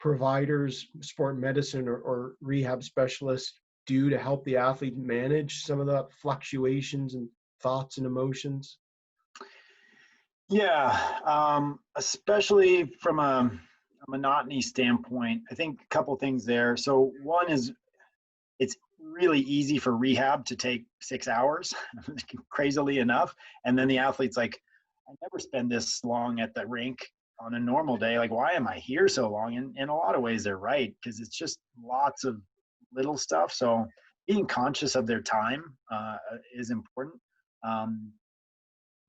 providers, sport medicine or rehab specialists do to help the athlete manage some of the fluctuations and thoughts and emotions? Yeah, especially from a monotony standpoint, I think a couple things there. So one is, it's really easy for rehab to take 6 hours, crazily enough. And then the athlete's like, I never spend this long at the rink on a normal day. Like, why am I here so long? And in a lot of ways, they're right, because it's just lots of little stuff. So being conscious of their time is important.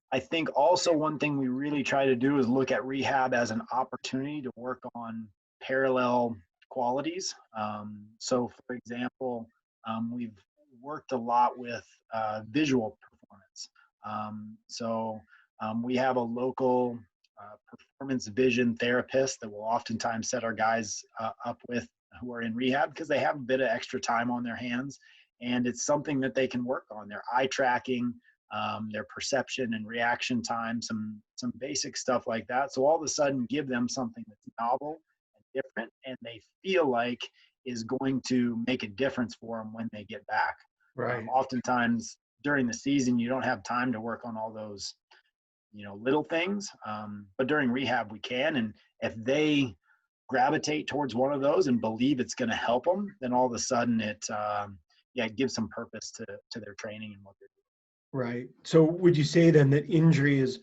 I think also one thing we really try to do is look at rehab as an opportunity to work on parallel qualities. So, for example, we've worked a lot with visual performance. We have a local performance vision therapist that will oftentimes set our guys up with who are in rehab because they have a bit of extra time on their hands, and it's something that they can work on. Their eye tracking, their perception and reaction time, some basic stuff like that. So all of a sudden give them something that's novel and different and they feel like is going to make a difference for them when they get back. Right. Oftentimes during the season, you don't have time to work on all those, little things. But during rehab we can. And if they gravitate towards one of those and believe it's going to help them, then all of a sudden it gives some purpose to their training and what they're doing. Right. So would you say then that injury is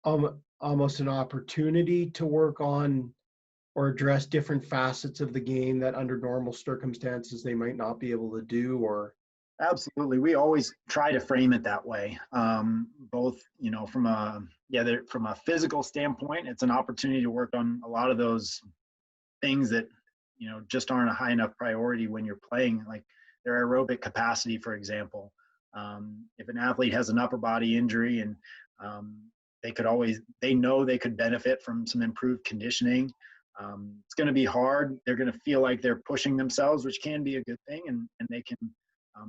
almost an opportunity to work on or address different facets of the game that under normal circumstances they might not be able to do? Or Absolutely, we always try to frame it that way. Both, from a physical standpoint, it's an opportunity to work on a lot of those things that just aren't a high enough priority when you're playing, like their aerobic capacity, for example. If an athlete has an upper body injury and they know they could benefit from some improved conditioning. It's going to be hard. They're going to feel like they're pushing themselves, which can be a good thing, and they can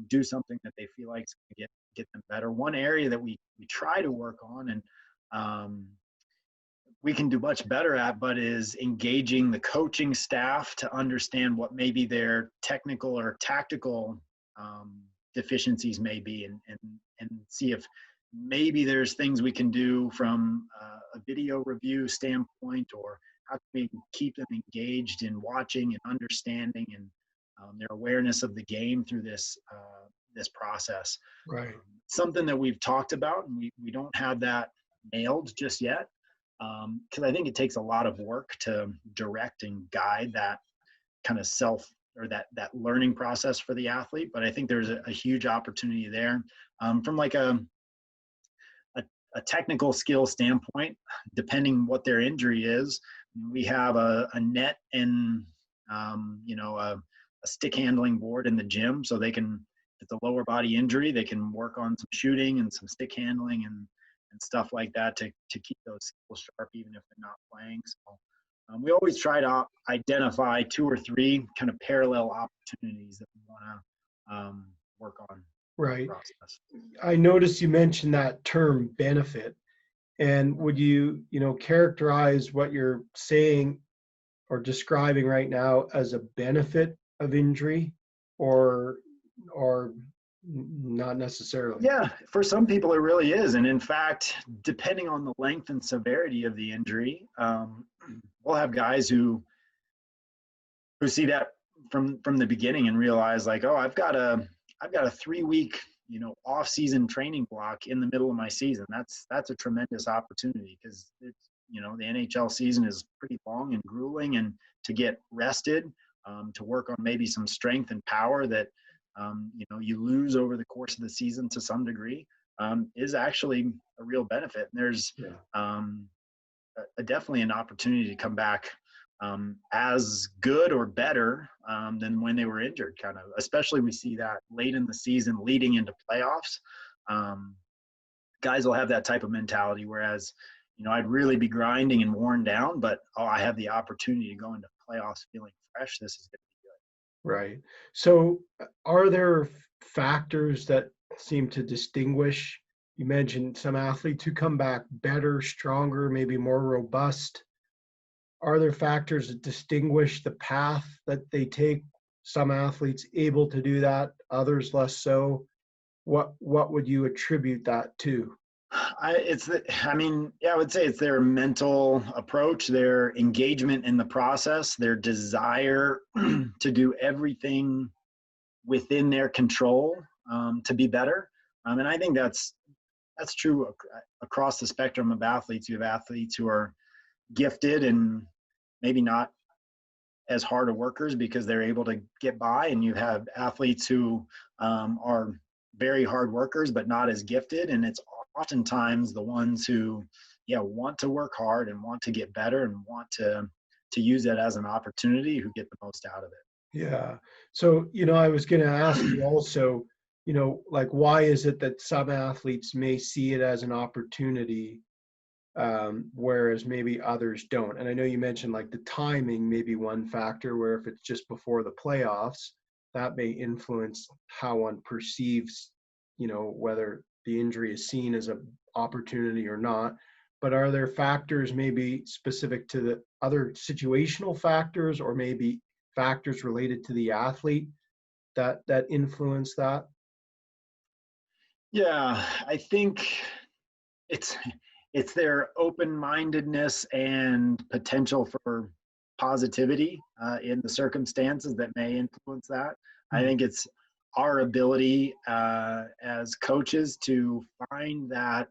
do something that they feel like is going to get them better. One area that we try to work on and we can do much better at, but is engaging the coaching staff to understand what maybe their technical or tactical deficiencies may be, and see if maybe there's things we can do from a video review standpoint, or how can we keep them engaged in watching and understanding and their awareness of the game through this process. right. Something that we've talked about, and we don't have that nailed just yet, because I think it takes a lot of work to direct and guide that kind of that learning process for the athlete. But I think there's a huge opportunity there from like a technical skill standpoint. Depending what their injury is, we have a net and a stick handling board in the gym, so they can, if it's a lower body injury, they can work on some shooting and some stick handling and stuff like that to keep those skills sharp, even if they're not playing. So we always try to identify 2 or 3 kind of parallel opportunities that we want to work on. Right. I noticed you mentioned that term benefit, and would you characterize what you're saying or describing right now as a benefit of injury, or not necessarily? Yeah, for some people it really is. And in fact, depending on the length and severity of the injury, we'll have guys who see that from the beginning and realize like, oh, I've got a 3-week off-season training block in the middle of my season. That's a tremendous opportunity, because it's the NHL season is pretty long and grueling, and to get rested, to work on maybe some strength and power that you lose over the course of the season to some degree, is actually a real benefit. And there's definitely an opportunity to come back as good or better than when they were injured, kind of. Especially we see that late in the season leading into playoffs. Guys will have that type of mentality, whereas I'd really be grinding and worn down, but I have the opportunity to go into playoffs feeling fresh. This is going to be good. Right. So are there factors that seem to distinguish? You mentioned some athletes who come back better, stronger, maybe more robust. Are there factors that distinguish the path that they take? Some athletes able to do that, others less so. What would you attribute that to? I would say it's their mental approach, their engagement in the process, their desire to do everything within their control to be better. And I think that's true across the spectrum of athletes. You have athletes who are gifted and maybe not as hard of workers because they're able to get by, and you have athletes who are very hard workers but not as gifted, and it's oftentimes the ones who want to work hard and want to get better and want to use it as an opportunity who get the most out of it. Yeah. So I was going to ask you also, like why is it that some athletes may see it as an opportunity, whereas maybe others don't? And I know you mentioned like the timing may be one factor, where if it's just before the playoffs, that may influence how one perceives, whether the injury is seen as an opportunity or not. But are there factors maybe specific to the other situational factors, or maybe factors related to the athlete that influence that? Yeah, I think it's it's their open-mindedness and potential for positivity in the circumstances that may influence that. I Hmm. think it's our ability as coaches to find that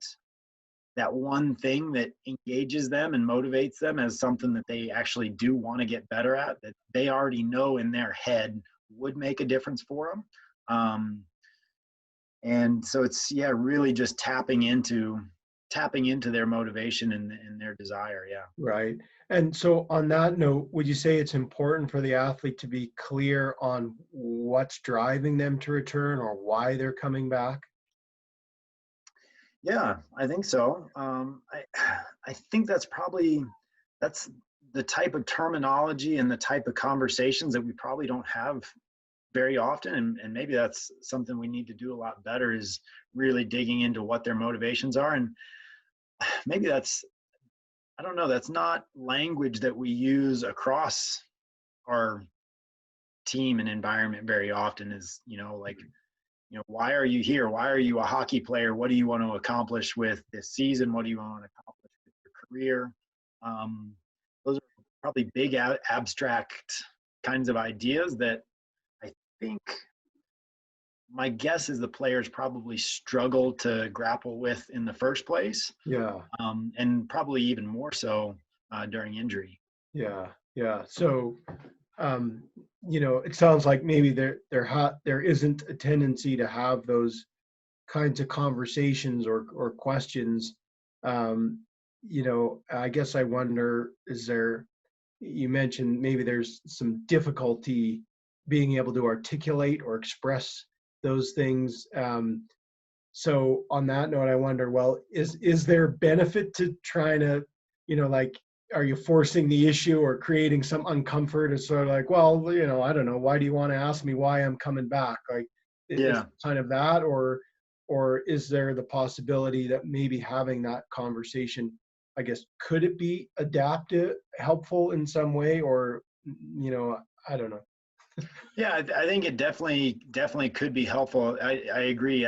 one thing that engages them and motivates them as something that they actually do want to get better at, that they already know in their head would make a difference for them. And so it's, yeah, really just tapping into their motivation and their desire. Yeah. Right. And so on that note, would you say it's important for the athlete to be clear on what's driving them to return or why they're coming back? Yeah, I think so. I think that's the type of terminology and the type of conversations that we probably don't have very often, and maybe that's something we need to do a lot better, is really digging into what their motivations are. And maybe that's, I don't know, that's not language that we use across our team and environment very often. Is, like, why are you here? Why are you a hockey player? What do you want to accomplish with this season? What do you want to accomplish with your career? Um, those are probably big abstract kinds of ideas that I think, my guess is, the players probably struggle to grapple with in the first place, Yeah. and probably even more so during injury. Yeah. Yeah. So, um, it sounds like maybe there isn't a tendency to have those kinds of conversations or questions. I guess I wonder, you mentioned maybe there's some difficulty being able to articulate or express those things. So on that note, I wonder, well, is there benefit to trying to, like, are you forcing the issue or creating some uncomfort? It's sort of like, well, I don't know, why do you want to ask me why I'm coming back? Like, it's Yeah. kind of that, or is there the possibility that maybe having that conversation, I guess, could it be adaptive, helpful in some way, or, I don't know. Yeah, I think it definitely could be helpful. I agree.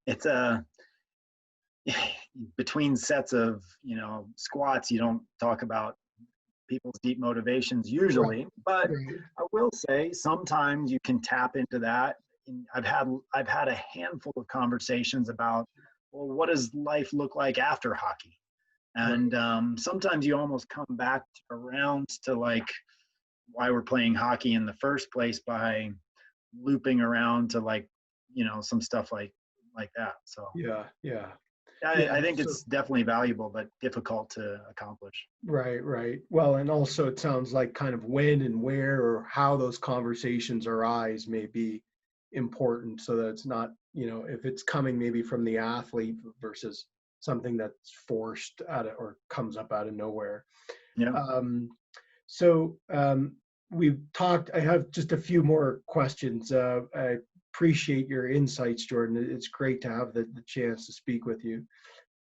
It's a between sets of squats, you don't talk about people's deep motivations Right, usually, but right, I will say sometimes you can tap into that. And I've had a handful of conversations about, well, what does life look like after hockey? right. And sometimes you almost come back around to, like, why we're playing hockey in the first place by looping around to, like, some stuff like that. So Yeah, yeah, yeah. I think So it's definitely valuable, but difficult to accomplish. right, right. Well, and also it sounds like kind of when and where or how those conversations arise may be important, so that it's not, if it's coming maybe from the athlete versus something that's forced out of or comes up out of nowhere. Yeah. Um, so we've talked, I have just a few more questions. I appreciate your insights, Jordan. It's great to have the chance to speak with you.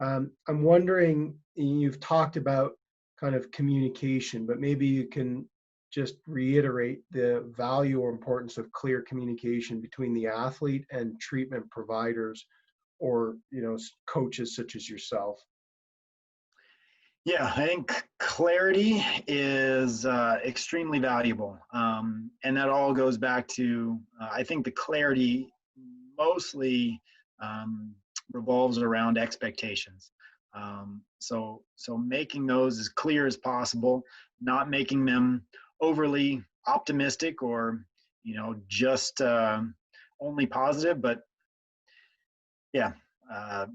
I'm wondering, you've talked about kind of communication, but maybe you can just reiterate the value or importance of clear communication between the athlete and treatment providers, or, coaches such as yourself. Yeah, I think clarity is extremely valuable. And that all goes back to, I think the clarity mostly um, revolves around expectations. So making those as clear as possible, not making them overly optimistic or, just only positive, but yeah, uh,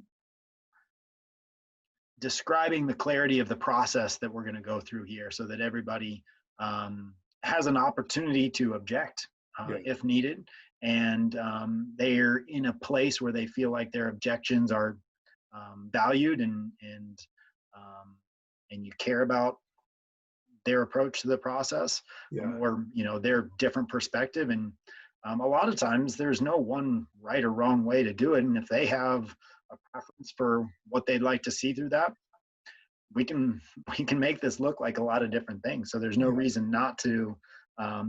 describing the clarity of the process that we're going to go through here, so that everybody has an opportunity to object Yeah. if needed, and they're in a place where they feel like their objections are valued, and you care about their approach to the process, Yeah. or their different perspective. And a lot of times there's no one right or wrong way to do it, and if they have a preference for what they'd like to see through that, we can make this look like a lot of different things. So there's no Yeah. reason not to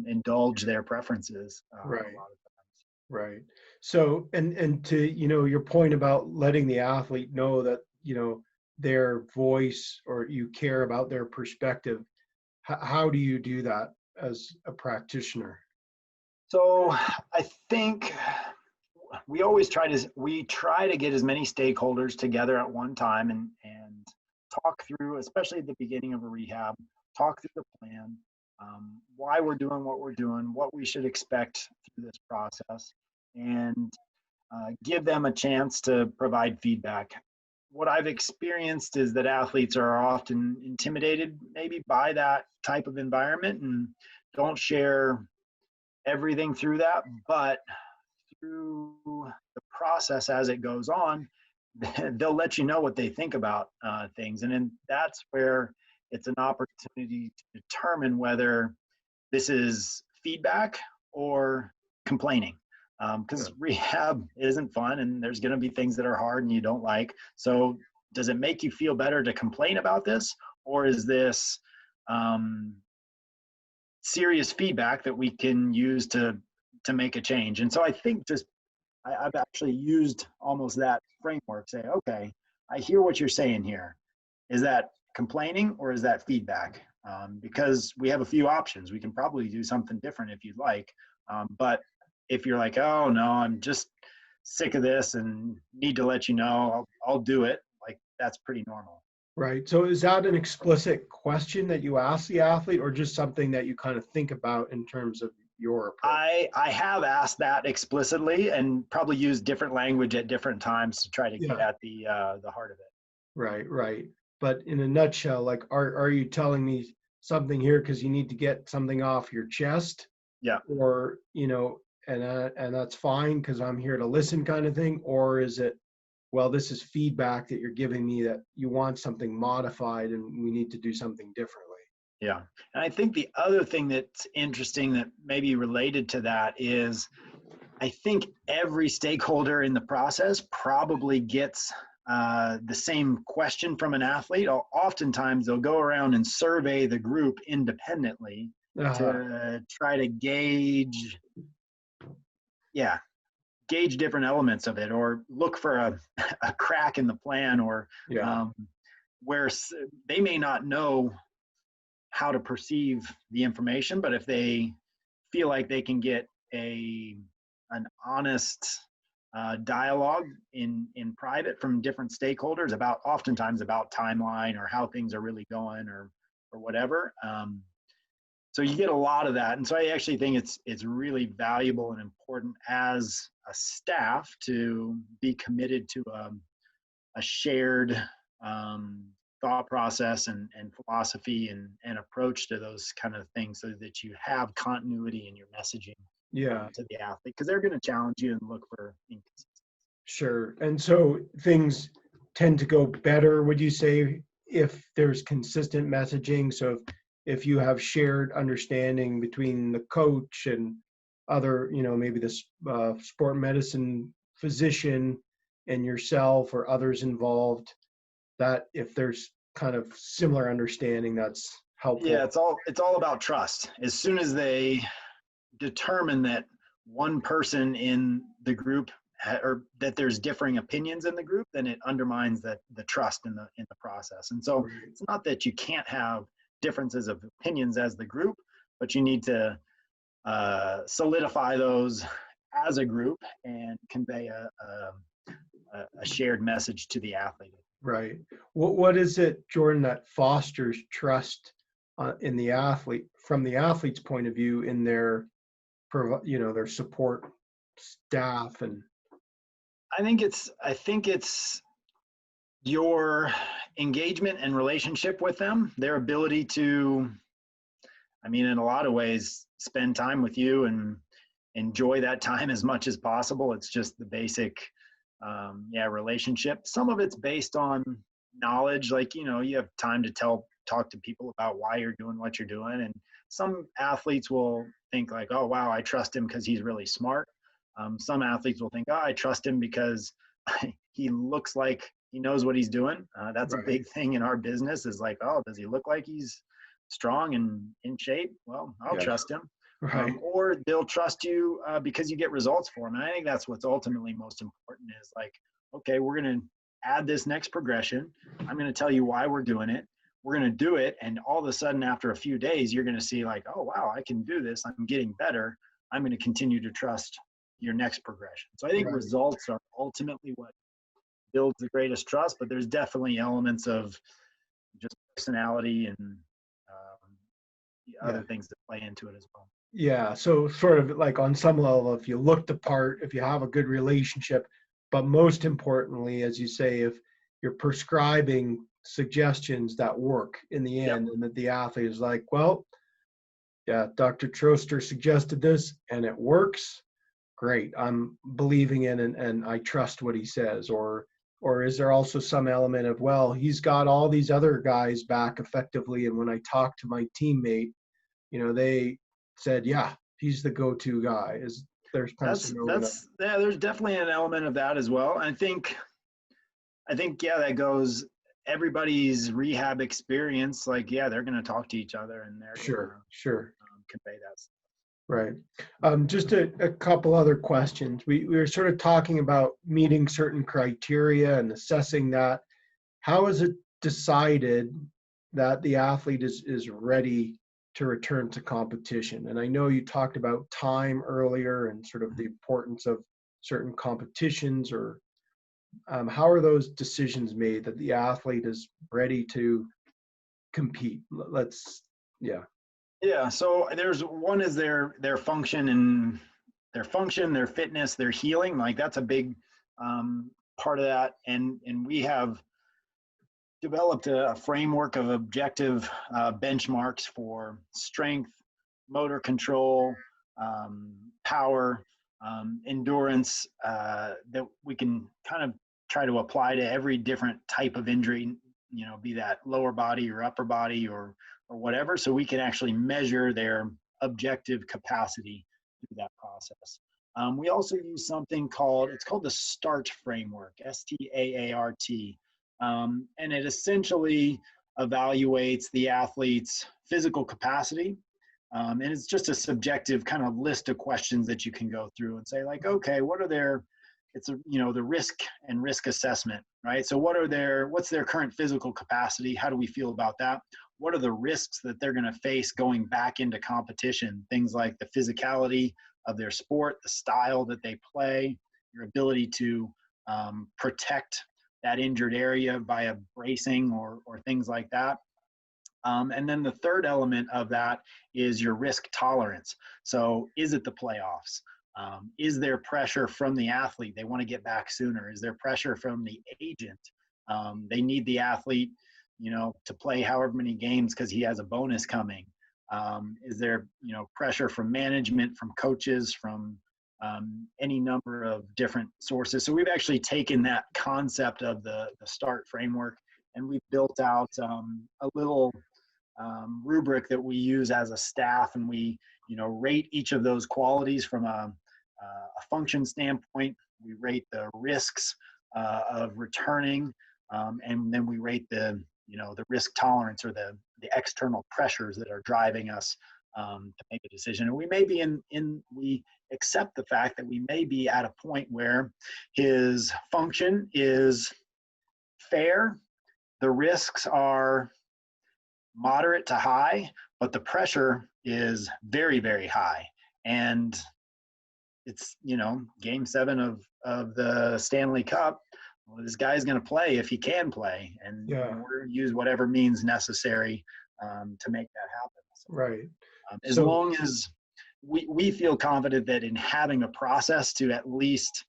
indulge their preferences a Right. lot of times. Right. So, and to, your point about letting the athlete know that, their voice, or you care about their perspective, how do you do that as a practitioner? So I think we try to get as many stakeholders together at one time, and talk through, especially at the beginning of a rehab, talk through the plan, why we're doing what we're doing, what we should expect through this process, and give them a chance to provide feedback. What I've experienced is that athletes are often intimidated maybe by that type of environment and don't share everything through that, but through the process as it goes on, they'll let you know what they think about things. And then that's where it's an opportunity to determine whether this is feedback or complaining. Because rehab isn't fun, and there's going to be things that are hard and you don't like. So does it make you feel better to complain about this, or is this serious feedback that we can use to make a change? And so I think I've actually used almost that framework. Say, okay, I hear what you're saying here. Is that complaining or is that feedback? Because we have a few options. We can probably do something different if you'd like. But if you're like, oh no, I'm just sick of this and need to let you know, I'll do it. Like, that's pretty normal. Right. So is that an explicit question that you ask the athlete, or just something that you kind of think about in terms of your approach? I have asked that explicitly, and probably used different language at different times to try to get Yeah. at the heart of it. Right, right. But in a nutshell, like, are you telling me something here because you need to get something off your chest, Yeah. or and that's fine because I'm here to listen, kind of thing, or is it, well, this is feedback that you're giving me that you want something modified and we need to do something differently? Yeah. And I think the other thing that's interesting that may be related to that is, I think every stakeholder in the process probably gets the same question from an athlete. Oftentimes they'll go around and survey the group independently Uh-huh. to try to gauge different elements of it, or look for a crack in the plan, or Yeah. where they may not know how to perceive the information, but if they feel like they can get an honest dialogue in private from different stakeholders about, oftentimes about timeline or how things are really going, or whatever. So you get a lot of that, and so I actually think it's really valuable and important as a staff to be committed to a shared thought process and philosophy and approach to those kind of things, so that you have continuity in your messaging Yeah. to the athlete, because they're going to challenge you and look for inconsistency. Sure. And so things tend to go better, would you say, if there's consistent messaging? So if you have shared understanding between the coach and other, maybe the sport medicine physician and yourself or others involved, that if there's kind of similar understanding, that's helpful. Yeah, it's all about trust. As soon as they determine that one person in the group or that there's differing opinions in the group, then it undermines the trust in the process. And so Right. it's not that you can't have differences of opinions as the group, but you need to solidify those as a group and convey a shared message to the athlete. Right. What is it, Jordan, that fosters trust in the athlete, from the athlete's point of view, in their their support staff? And I think it's your engagement and relationship with them, their ability to, I mean, in a lot of ways, spend time with you and enjoy that time as much as possible. It's just the basic, relationship. Some of it's based on knowledge, like, you have time to talk to people about why you're doing what you're doing. And some athletes will think like, oh, wow, I trust him because he's really smart. Some athletes will think, oh, I trust him because he looks like he knows what he's doing. That's a Right. big thing in our business, is like, oh, does he look like he's strong and in shape? Well, I'll Yeah. trust him. Right. Or they'll trust you because you get results for them. And I think that's what's ultimately most important, is like, okay, we're going to add this next progression. I'm going to tell you why we're doing it. We're going to do it. And all of a sudden, after a few days, you're going to see like, oh, wow, I can do this. I'm getting better. I'm going to continue to trust your next progression. So I think Right. results are ultimately what builds the greatest trust, but there's definitely elements of just personality and other Yeah. things that play into it as well. Yeah. So sort of like on some level, if you look the part, if you have a good relationship, but most importantly, as you say, if you're prescribing suggestions that work in the Yep. end, and that the athlete is like, well, yeah, Dr. Troester suggested this and it works. Great. I'm believing in and I trust what he says. Or is there also some element of, well, he's got all these other guys back effectively, and when I talk to my teammate, they said, yeah, he's the go-to guy. Is there's kind of some element of, Yeah, there's definitely an element of that as well. I think yeah, that goes everybody's rehab experience. Like, yeah, they're going to talk to each other and they're going to sure. convey that. Right. Just a couple other questions. We were sort of talking about meeting certain criteria and assessing that. How is it decided that the athlete is ready to return to competition? And I know you talked about time earlier and sort of the importance of certain competitions, or how are those decisions made that the athlete is ready to compete? Yeah, Yeah. So there's one is their function and their fitness, their healing. Like that's a big part of that. And we have developed a framework of objective benchmarks for strength, motor control, power, endurance, that we can kind of try to apply to every different type of injury, be that lower body or upper body or whatever. So we can actually measure their objective capacity through that process. We also use something called the START framework, STAART. And it essentially evaluates the athlete's physical capacity. And it's just a subjective kind of list of questions that you can go through and say like, okay, the risk assessment, right? So what's their current physical capacity? How do we feel about that? What are the risks that they're going to face going back into competition? Things like the physicality of their sport, the style that they play, your ability to protect that injured area via bracing or things like that. And then the third element of that is your risk tolerance. So is it the playoffs? Is there pressure from the athlete? They want to get back sooner. Is there pressure from the agent? They need the athlete, to play however many games because he has a bonus coming. Is there, pressure from management, from coaches, from any number of different sources? So we've actually taken that concept of the START framework and we've built out a little rubric that we use as a staff, and we rate each of those qualities from a function standpoint. We rate the risks of returning, and then we rate the risk tolerance or the external pressures that are driving us to make a decision. And we may be we accept the fact that we may be at a point where his function is fair, the risks are moderate to high, but the pressure is very, very high. And it's, game 7 of the Stanley Cup. Well, this guy's going to play if he can play, and yeah, we're going to use whatever means necessary to make that happen. So, right. as So long as we feel confident that in having a process to at least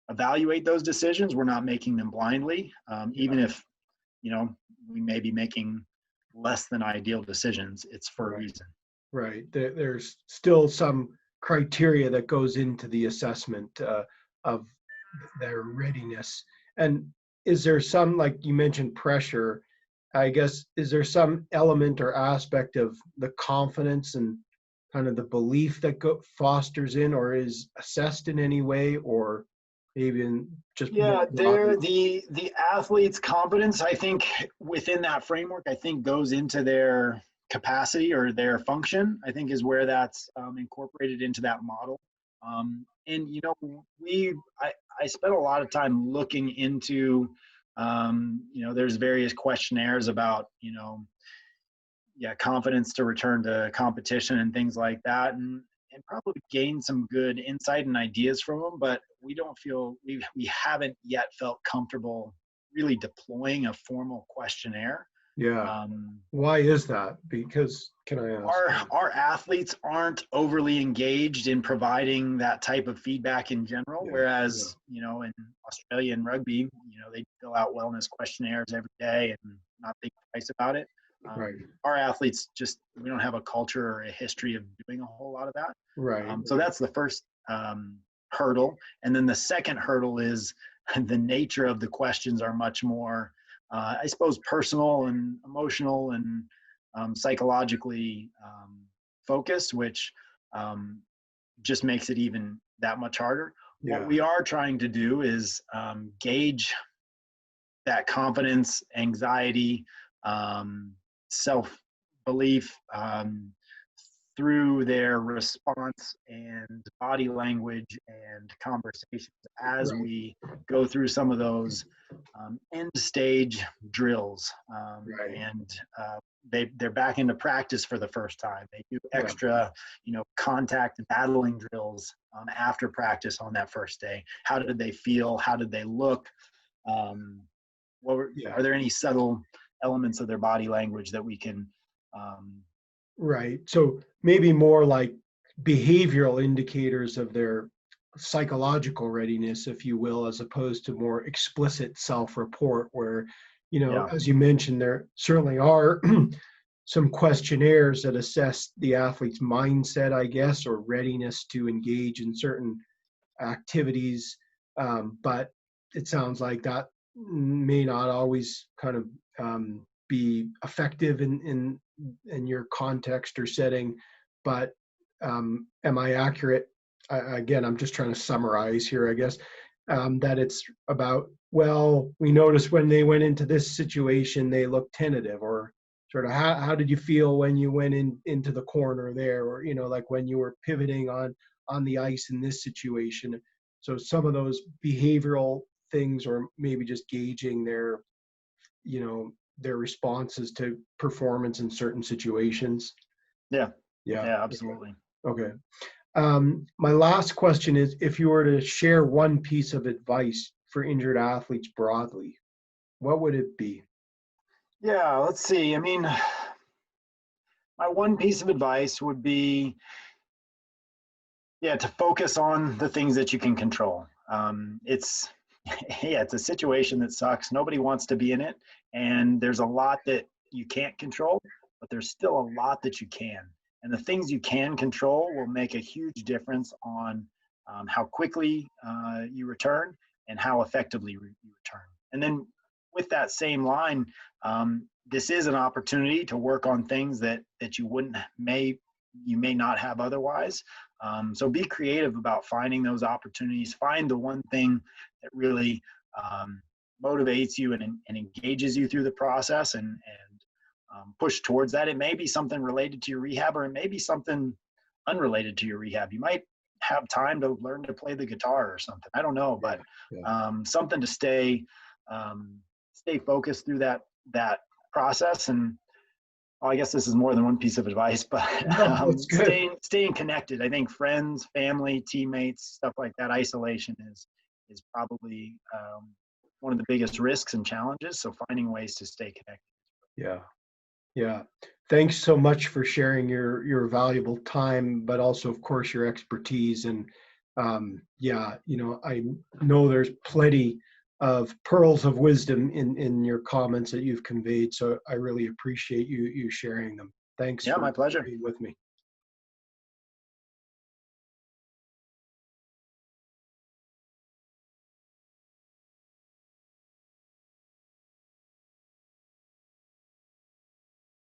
evaluate those decisions, we're not making them blindly, even if we may be making less than ideal decisions. It's for a right, reason. right. There's still some criteria that goes into the assessment of their readiness. And is there some, like you mentioned, pressure? I guess, is there some element or aspect of the confidence and kind of the belief that fosters in, or is assessed in any way, or even just more Yeah, broadly? the athlete's confidence, I think, within that framework, I think goes into their capacity or their function, I think is where that's incorporated into that model. And you know, I spent a lot of time looking into, you know, there's various questionnaires about, you know, yeah, confidence to return to competition and things like that, and probably gain some good insight and ideas from them. But we don't feel we haven't yet felt comfortable really deploying a formal questionnaire. Yeah. Um, Why is that? Because, can I ask? our athletes aren't overly engaged in providing that type of feedback in general, Yeah. whereas you know, in Australia and rugby, you know, they fill out wellness questionnaires every day and not think twice about it. Right. Our athletes just, we don't have a culture or a history of doing a whole lot of that. Right. So that's the first hurdle. And then the second hurdle is the nature of the questions are much more, I suppose, personal and emotional and psychologically focused, which just makes it even that much harder. What Yeah. we are trying to do is gauge that confidence, anxiety, self-belief through their response and body language and conversations as Right. we go through some of those end stage drills. Right. And they're back into practice for the first time. They do Yeah. extra, you know, contact battling drills after practice on that first day. How did they feel? How did they look? Yeah. Are there any subtle elements of their body language that we can Right. So maybe more like behavioral indicators of their psychological readiness, if you will, as opposed to more explicit self-report where, yeah, as you mentioned, there certainly are some questionnaires that assess the athlete's mindset, I guess, or readiness to engage in certain activities. But it sounds like that may not always kind of be effective in your context or setting. But am I accurate? Again, I'm just trying to summarize here, I guess, that it's about, well, we noticed when they went into this situation, they looked tentative, or sort of how did you feel when you went into the corner there, or, like when you were pivoting on the ice in this situation. So some of those behavioral things, or maybe just gauging their responses to performance in certain situations. yeah, Yeah. yeah, absolutely. Okay. My last question is, if you were to share one piece of advice for injured athletes broadly, what would it be? Yeah, let's see. I mean, my one piece of advice would be, yeah, to focus on the things that you can control. It's yeah, it's a situation that sucks. Nobody wants to be in it, and there's a lot that you can't control, but there's still a lot that you can. And the things you can control will make a huge difference on how quickly you return and how effectively you return. And then with that same line, this is an opportunity to work on things that you may not have otherwise. So be creative about finding those opportunities. Find the one thing that really motivates you and engages you through the process, and push towards that. It may be something related to your rehab, or it may be something unrelated to your rehab. You might have time to learn to play the guitar or something. I don't know, but something to stay focused through that process. And well, I guess this is more than one piece of advice, but That's good. staying connected. I think friends, family, teammates, stuff like that. Isolation is probably one of the biggest risks and challenges. So finding ways to stay connected. Yeah. Yeah. Thanks so much for sharing your valuable time, but also, of course, your expertise. And yeah, I know there's plenty of pearls of wisdom in your comments that you've conveyed. So I really appreciate you sharing them. Thanks Yeah, for my pleasure. being with me.